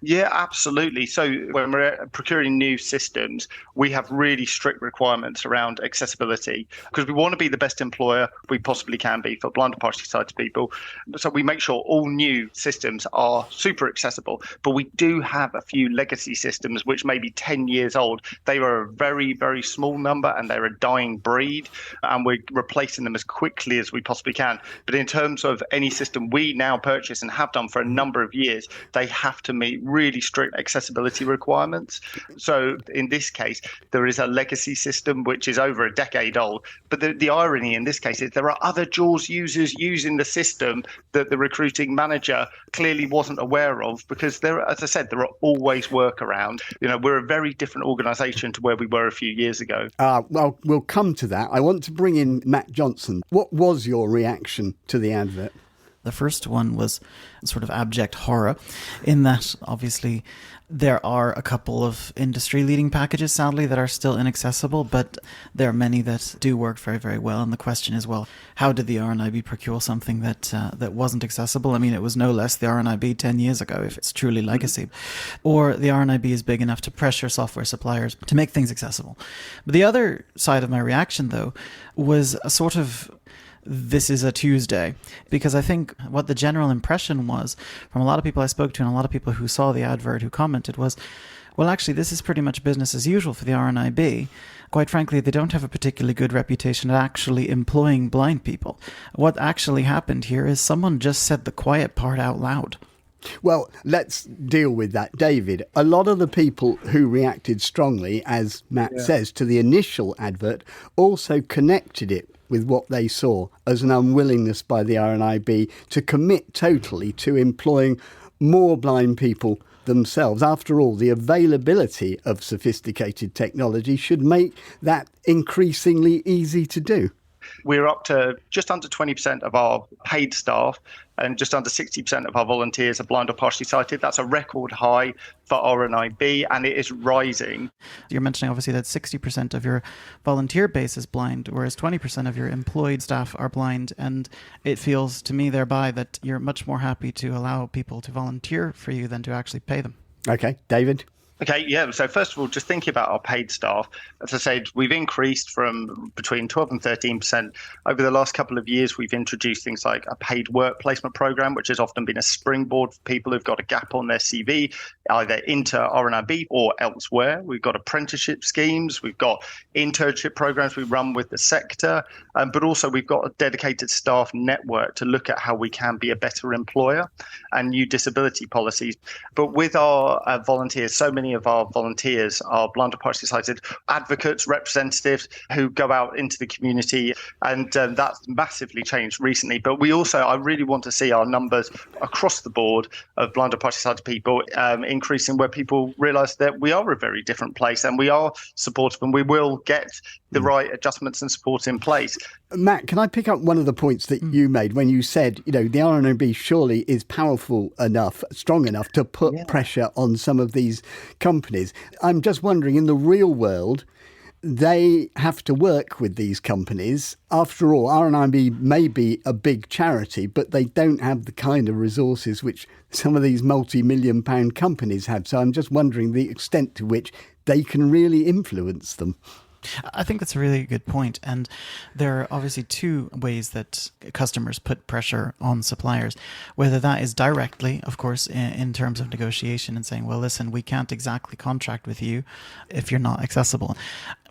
[SPEAKER 14] Yeah, absolutely. So when we're procuring new systems, we have really strict requirements around accessibility because we want to be the best employer we possibly can be for blind and partially sighted people. So we make sure all new systems are super accessible. But we do have a few legacy systems which may be 10 years old. They are a very, very small number and they're a dying breed. And we're replacing them as quickly as we possibly can. But in terms of any system we now purchase and have done for a number of years, they have to meet really strict accessibility requirements. So in this case, there is a legacy system which is over a decade old. But the irony in this case is there are other JAWS users using the system that the recruiting manager clearly wasn't aware of because as I said, there are always workarounds. You know, we're a very different organisation to where we were a few years ago.
[SPEAKER 8] Well, we'll come to that. I want to bring in Matt Johnson. What was your reaction to the advert?
[SPEAKER 15] The first one was sort of abject horror in that obviously there are a couple of industry leading packages, sadly, that are still inaccessible, but there are many that do work very, very well. And the question is, well, how did the RNIB procure something that wasn't accessible? I mean, it was no less the RNIB 10 years ago, if it's truly legacy. Or the RNIB is big enough to pressure software suppliers to make things accessible. But the other side of my reaction, though, was a sort of this is a Tuesday, because I think what the general impression was from a lot of people I spoke to and a lot of people who saw the advert who commented was, Well, actually, this is pretty much business as usual for the RNIB. Quite frankly, they don't have a particularly good reputation at actually employing blind people. What actually happened here is someone just said the quiet part out loud.
[SPEAKER 8] Well, let's deal with that, David. A lot of the people who reacted strongly, as Matt says, to the initial advert also connected it with what they saw as an unwillingness by the RNIB to commit totally to employing more blind people themselves. After all, the availability of sophisticated technology should make that increasingly easy to do.
[SPEAKER 14] We're up to just under 20% of our paid staff and just under 60% of our volunteers are blind or partially sighted. That's a record high for RNIB, and it is rising.
[SPEAKER 15] You're mentioning obviously that 60% of your volunteer base is blind, whereas 20% of your employed staff are blind. And it feels to me thereby that you're much more happy to allow people to volunteer for you than to actually pay them.
[SPEAKER 8] OK, David?
[SPEAKER 14] Okay, yeah. So first of all, just thinking about our paid staff, as I said, we've increased from between 12 and 13%. Over the last couple of years, we've introduced things like a paid work placement program, which has often been a springboard for people who've got a gap on their CV, either into RNIB or elsewhere. We've got apprenticeship schemes. We've got internship programs we run with the sector, but also we've got a dedicated staff network to look at how we can be a better employer and new disability policies. But with our volunteers, so many of our volunteers are blind or partially sighted advocates, representatives who go out into the community, and that's massively changed recently. But we also, I really want to see our numbers across the board of blind or partially sighted people increasing, where people realise that we are a very different place and we are supportive and we will get the right adjustments and support in place.
[SPEAKER 8] Matt, can I pick up one of the points that you made when you said, the RNIB surely is powerful enough, strong enough to put pressure on some of these companies. I'm just wondering, in the real world, they have to work with these companies. After all, RNIB may be a big charity, but they don't have the kind of resources which some of these multi-million pound companies have. So I'm just wondering the extent to which they can really influence them.
[SPEAKER 15] I think that's a really good point. And there are obviously two ways that customers put pressure on suppliers, whether that is directly, of course, in terms of negotiation and saying, well, listen, we can't exactly contract with you if you're not accessible.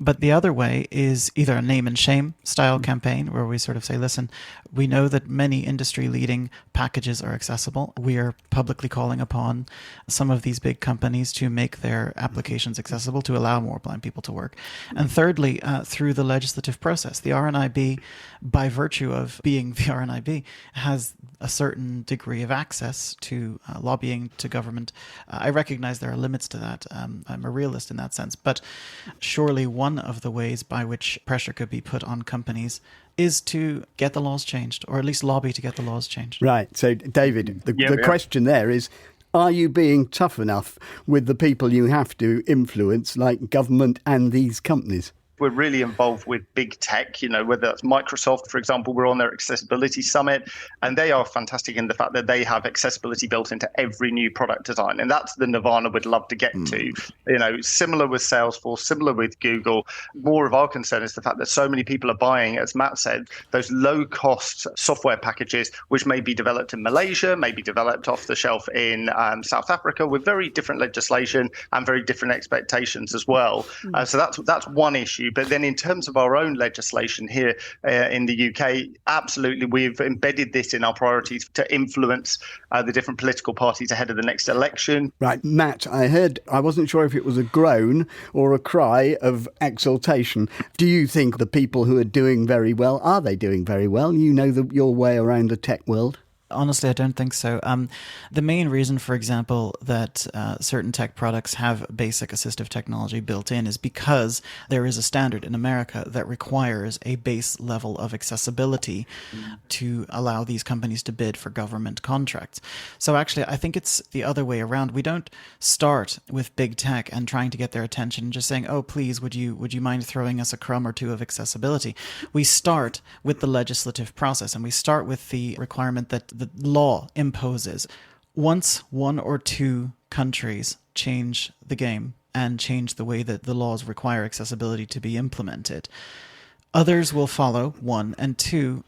[SPEAKER 15] But the other way is either a name and shame style campaign where we sort of say, listen, we know that many industry leading packages are accessible. We are publicly calling upon some of these big companies to make their applications accessible to allow more blind people to work. And thirdly, through the legislative process, the RNIB, by virtue of being the RNIB, has a certain degree of access to lobbying, to government. I recognize there are limits to that. I'm a realist in that sense. But surely one of the ways by which pressure could be put on companies is to get the laws changed, or at least lobby to get the laws changed.
[SPEAKER 8] Right. So, David, the question there is, are you being tough enough with the people you have to influence, like government and these companies?
[SPEAKER 14] We're really involved with big tech, whether that's Microsoft, for example. We're on their accessibility summit, and they are fantastic in the fact that they have accessibility built into every new product design. And that's the nirvana we'd love to get to. Similar with Salesforce, similar with Google. More of our concern is the fact that so many people are buying, as Matt said, those low cost software packages, which may be developed in Malaysia, may be developed off the shelf in South Africa, with very different legislation and very different expectations as well. So that's one issue. But then in terms of our own legislation here in the UK, absolutely, we've embedded this in our priorities to influence the different political parties ahead of the next election.
[SPEAKER 8] Right, Matt, I wasn't sure if it was a groan or a cry of exultation. Do you think the people who are doing very well, are they doing very well? You know your way around the tech world.
[SPEAKER 15] Honestly, I don't think so. The main reason, for example, that certain tech products have basic assistive technology built in is because there is a standard in America that requires a base level of accessibility to allow these companies to bid for government contracts. So actually, I think it's the other way around. We don't start with big tech and trying to get their attention and just saying, oh, please, would you mind throwing us a crumb or two of accessibility? We start with the legislative process, and we start with the requirement that the law imposes. Once one or two countries change the game and change the way that the laws require accessibility to be implemented, others will follow, one, and two,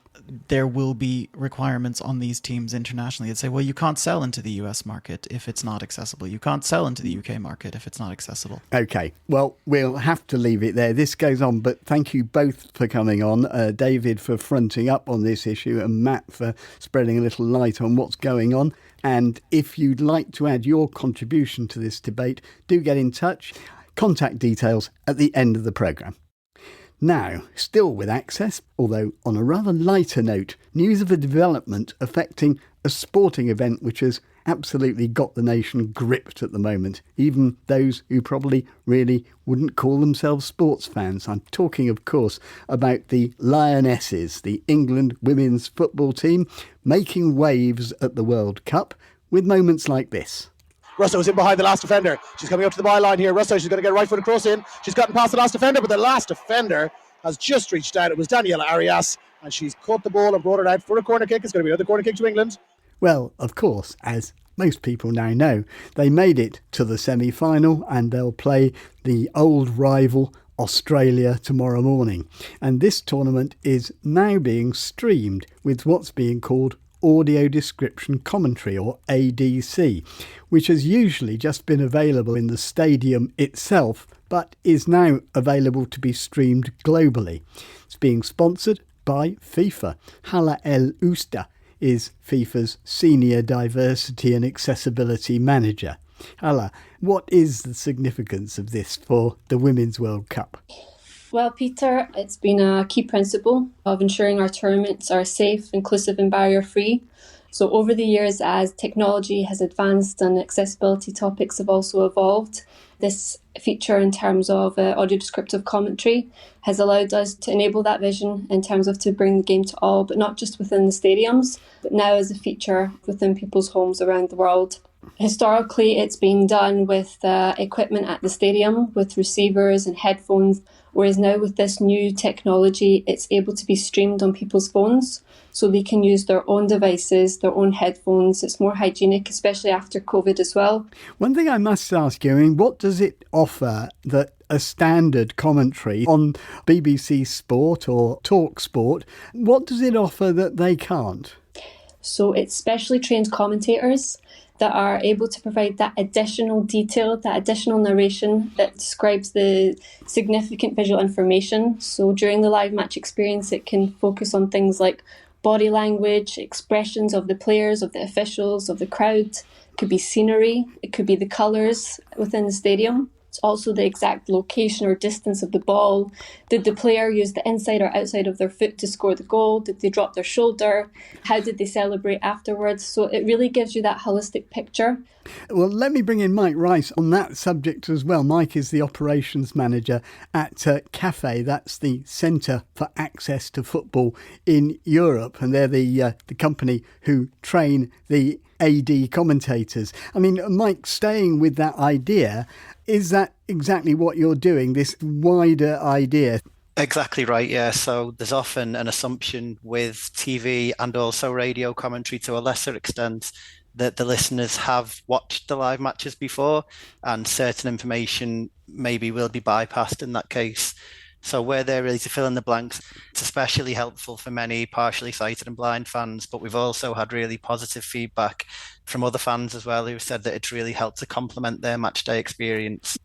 [SPEAKER 15] there will be requirements on these teams internationally that say, well, you can't sell into the US market if it's not accessible. You can't sell into the UK market if it's not accessible.
[SPEAKER 8] OK, well, we'll have to leave it there. This goes on, but thank you both for coming on. David for fronting up on this issue and Matt for spreading a little light on what's going on. And if you'd like to add your contribution to this debate, do get in touch. Contact details at the end of the programme. Now, still with Access, although on a rather lighter note, news of a development affecting a sporting event which has absolutely got the nation gripped at the moment, even those who probably really wouldn't call themselves sports fans. I'm talking, of course, about the Lionesses, the England women's football team, making waves at the World Cup with moments like this.
[SPEAKER 9] Russo's in behind the last defender. She's coming up to the byline here. Russo, she's going to get a right-footed cross in. She's gotten past the last defender, but the last defender has just reached out. It was Daniela Arias, and she's caught the ball and brought it out for a corner kick. It's going to be another corner kick to England.
[SPEAKER 8] Well, of course, as most people now know, they made it to the semi-final and they'll play the old rival Australia tomorrow morning. And this tournament is now being streamed with what's being called audio description commentary, or ADC, which has usually just been available in the stadium itself, but is now available to be streamed globally. It's being sponsored by FIFA. Hala El Ousta is FIFA's Senior Diversity and Accessibility Manager. Hala, what is the significance of this for the Women's World Cup?
[SPEAKER 16] Well, Peter, it's been a key principle of ensuring our tournaments are safe, inclusive and barrier-free. So over the years, as technology has advanced and accessibility topics have also evolved, this feature in terms of audio descriptive commentary has allowed us to enable that vision in terms of to bring the game to all, but not just within the stadiums, but now as a feature within people's homes around the world. Historically, it's been done with equipment at the stadium, with receivers and headphones, whereas now with this new technology, it's able to be streamed on people's phones, so they can use their own devices, their own headphones. It's more hygienic, especially after COVID as well.
[SPEAKER 8] One thing I must ask you, I mean, what does it offer that a standard commentary on BBC Sport or Talk Sport, what does it offer that they can't?
[SPEAKER 16] So it's specially trained commentators that are able to provide that additional detail, that additional narration that describes the significant visual information. So during the live match experience, it can focus on things like body language, expressions of the players, of the officials, of the crowd. It could be scenery, it could be the colours within the stadium. It's also the exact location or distance of the ball. Did the player use the inside or outside of their foot to score the goal? Did they drop their shoulder? How did they celebrate afterwards? So it really gives you that holistic picture.
[SPEAKER 8] Well, let me bring in Mike Rice on that subject as well. Mike is the operations manager at CAFE. That's the Centre for Access to Football in Europe. And they're the company who train the AD commentators. I mean, Mike, staying with that idea, is that exactly what you're doing, this wider idea?
[SPEAKER 17] Exactly right, yeah. So there's often an assumption with TV and also radio commentary to a lesser extent that the listeners have watched the live matches before and certain information maybe will be bypassed in that case. So we're there really to fill in the blanks. It's especially helpful for many partially sighted and blind fans, but we've also had really positive feedback from other fans as well who said that it's really helped to complement their match day experience.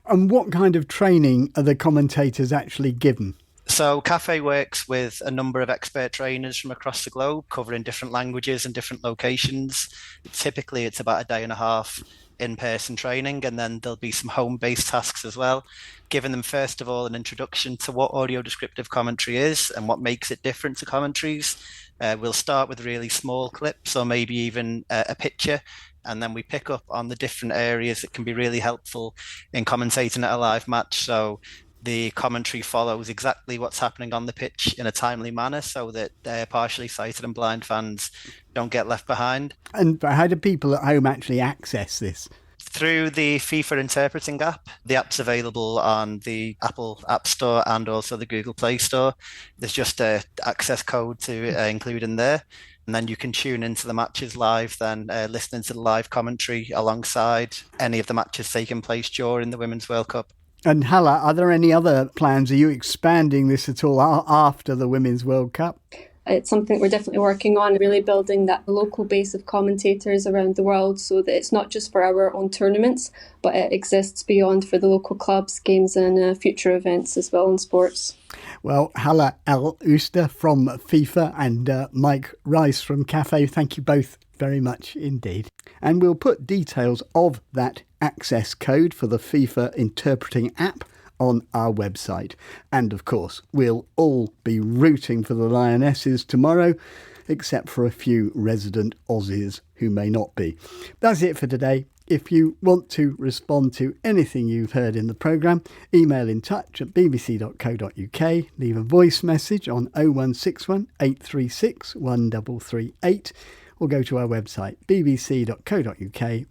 [SPEAKER 8] And what kind of training are the commentators actually given?
[SPEAKER 17] So CAFE works with a number of expert trainers from across the globe, covering different languages and different locations. Typically, it's about a day and a half in-person training, and then there'll be some home-based tasks as well, giving them first of all an introduction to what audio descriptive commentary is and what makes it different to commentaries. We'll start with really small clips or maybe even a picture, and then we pick up on the different areas that can be really helpful in commentating at a live match. So the commentary follows exactly what's happening on the pitch in a timely manner so that partially sighted and blind fans don't get left behind. And
[SPEAKER 8] how do people at home actually access this?
[SPEAKER 17] Through the FIFA Interpreting app. The app's available on the Apple App Store and also the Google Play Store. There's just an access code to include in there. And then you can tune into the matches live, then listening to the live commentary alongside any of the matches taking place during the Women's World Cup.
[SPEAKER 8] And Hala, are there any other plans? Are you expanding this at all after the Women's World Cup?
[SPEAKER 16] It's something we're definitely working on, really building that local base of commentators around the world so that it's not just for our own tournaments, but it exists beyond for the local clubs, games and future events as well in sports.
[SPEAKER 8] Well, Hala El Ouster from FIFA and Mike Rice from CAFE, thank you both very much indeed. And we'll put details of that access code for the FIFA interpreting app on our website. And of course, we'll all be rooting for the Lionesses tomorrow, except for a few resident Aussies who may not be. That's it for today. If you want to respond to anything you've heard in the programme, email in touch at bbc.co.uk, leave a voice message on 0161 836 1338, or go to our website bbc.co.uk/in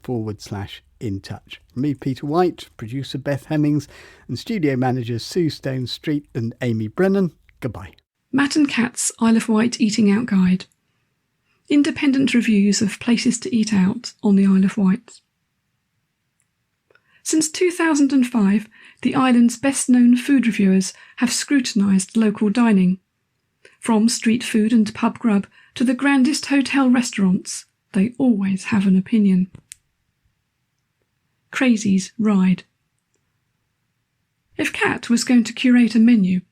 [SPEAKER 8] touch. From me, Peter White, producer Beth Hemmings, and studio managers Sue Stone Street and Amy Brennan, goodbye.
[SPEAKER 18] Matt and Kat's Isle of Wight Eating Out Guide. Independent reviews of places to eat out on the Isle of Wight. Since 2005, the island's best-known food reviewers have scrutinised local dining. From street food and pub grub to the grandest hotel restaurants, they always have an opinion. Crazy's Ride. If Kat was going to curate a menu,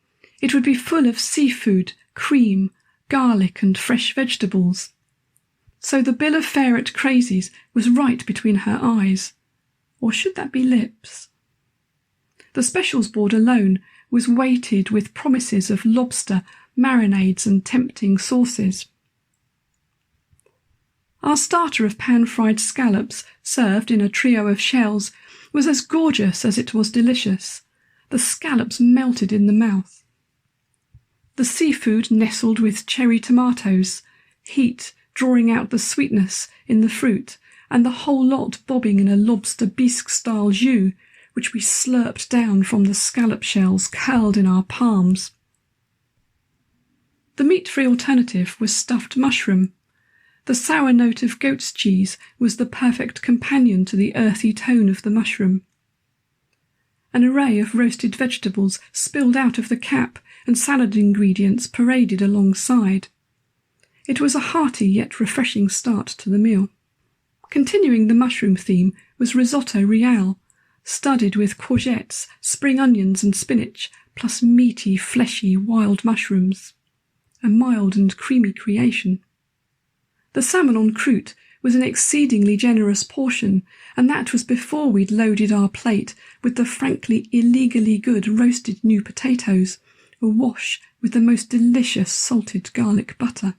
[SPEAKER 18] it would be full of seafood, cream, garlic and fresh vegetables. So the bill of fare at Crazy's was right between her eyes. Or should that be lips? The specials board alone was weighted with promises of lobster, marinades and tempting sauces. Our starter of pan-fried scallops, served in a trio of shells, was as gorgeous as it was delicious. The scallops melted in the mouth. The seafood nestled with cherry tomatoes, heat drawing out the sweetness in the fruit, and the whole lot bobbing in a lobster bisque-style jus, which we slurped down from the scallop shells curled in our palms. The meat-free alternative was stuffed mushroom. The sour note of goat's cheese was the perfect companion to the earthy tone of the mushroom. An array of roasted vegetables spilled out of the cap and salad ingredients paraded alongside. It was a hearty yet refreshing start to the meal. Continuing the mushroom theme was risotto real, studded with courgettes, spring onions and spinach, plus meaty, fleshy wild mushrooms. A mild and creamy creation. The salmon en croûte was an exceedingly generous portion, and that was before we'd loaded our plate with the frankly illegally good roasted new potatoes, awash with the most delicious salted garlic butter.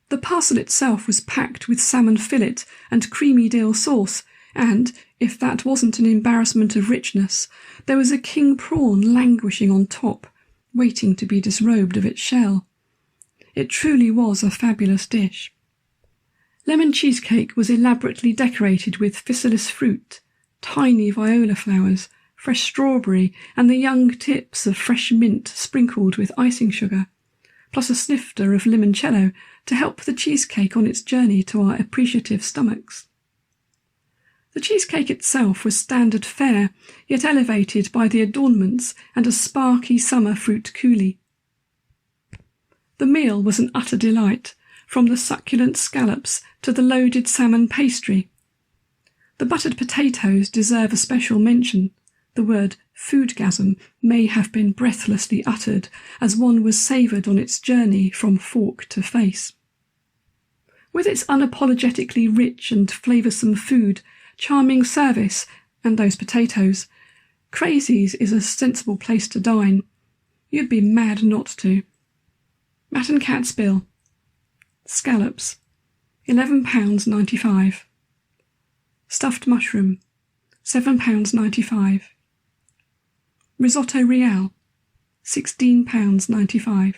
[SPEAKER 18] The parcel itself was packed with salmon fillet and creamy dill sauce, and, if that wasn't an embarrassment of richness, there was a king prawn languishing on top, waiting to be disrobed of its shell. It truly was a fabulous dish. Lemon cheesecake was elaborately decorated with physalis fruit, tiny viola flowers, fresh strawberry, and the young tips of fresh mint sprinkled with icing sugar, plus a snifter of limoncello to help the cheesecake on its journey to our appreciative stomachs. The cheesecake itself was standard fare, yet elevated by the adornments and a sparky summer fruit coulis. The meal was an utter delight, from the succulent scallops to the loaded salmon pastry. The buttered potatoes deserve a special mention. The word foodgasm may have been breathlessly uttered as one was savoured on its journey from fork to face. With its unapologetically rich and flavoursome food, charming service, and those potatoes, Crazy's is a sensible place to dine. You'd be mad not to. Matt and Kat's bill. Scallops, £11.95. Stuffed mushroom, £7.95. Risotto real, £16.95.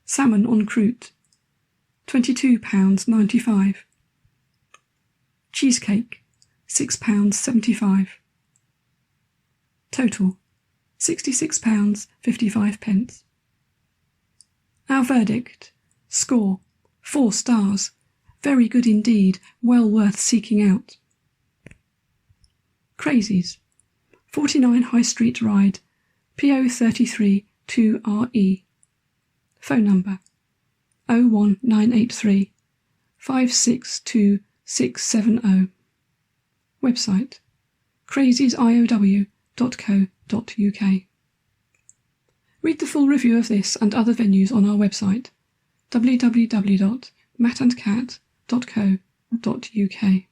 [SPEAKER 18] Salmon en croûte, £22.95. Cheesecake, £6.75. Total, £66.55. Our verdict, score, 4 stars. Very good indeed, well worth seeking out. Crazy's, 49 High Street Ride, PO33 2RE. Phone number 01983 562 670. Website craziesIOW.co.uk. Read the full review of this and other venues on our website www.mattandcat.co.uk.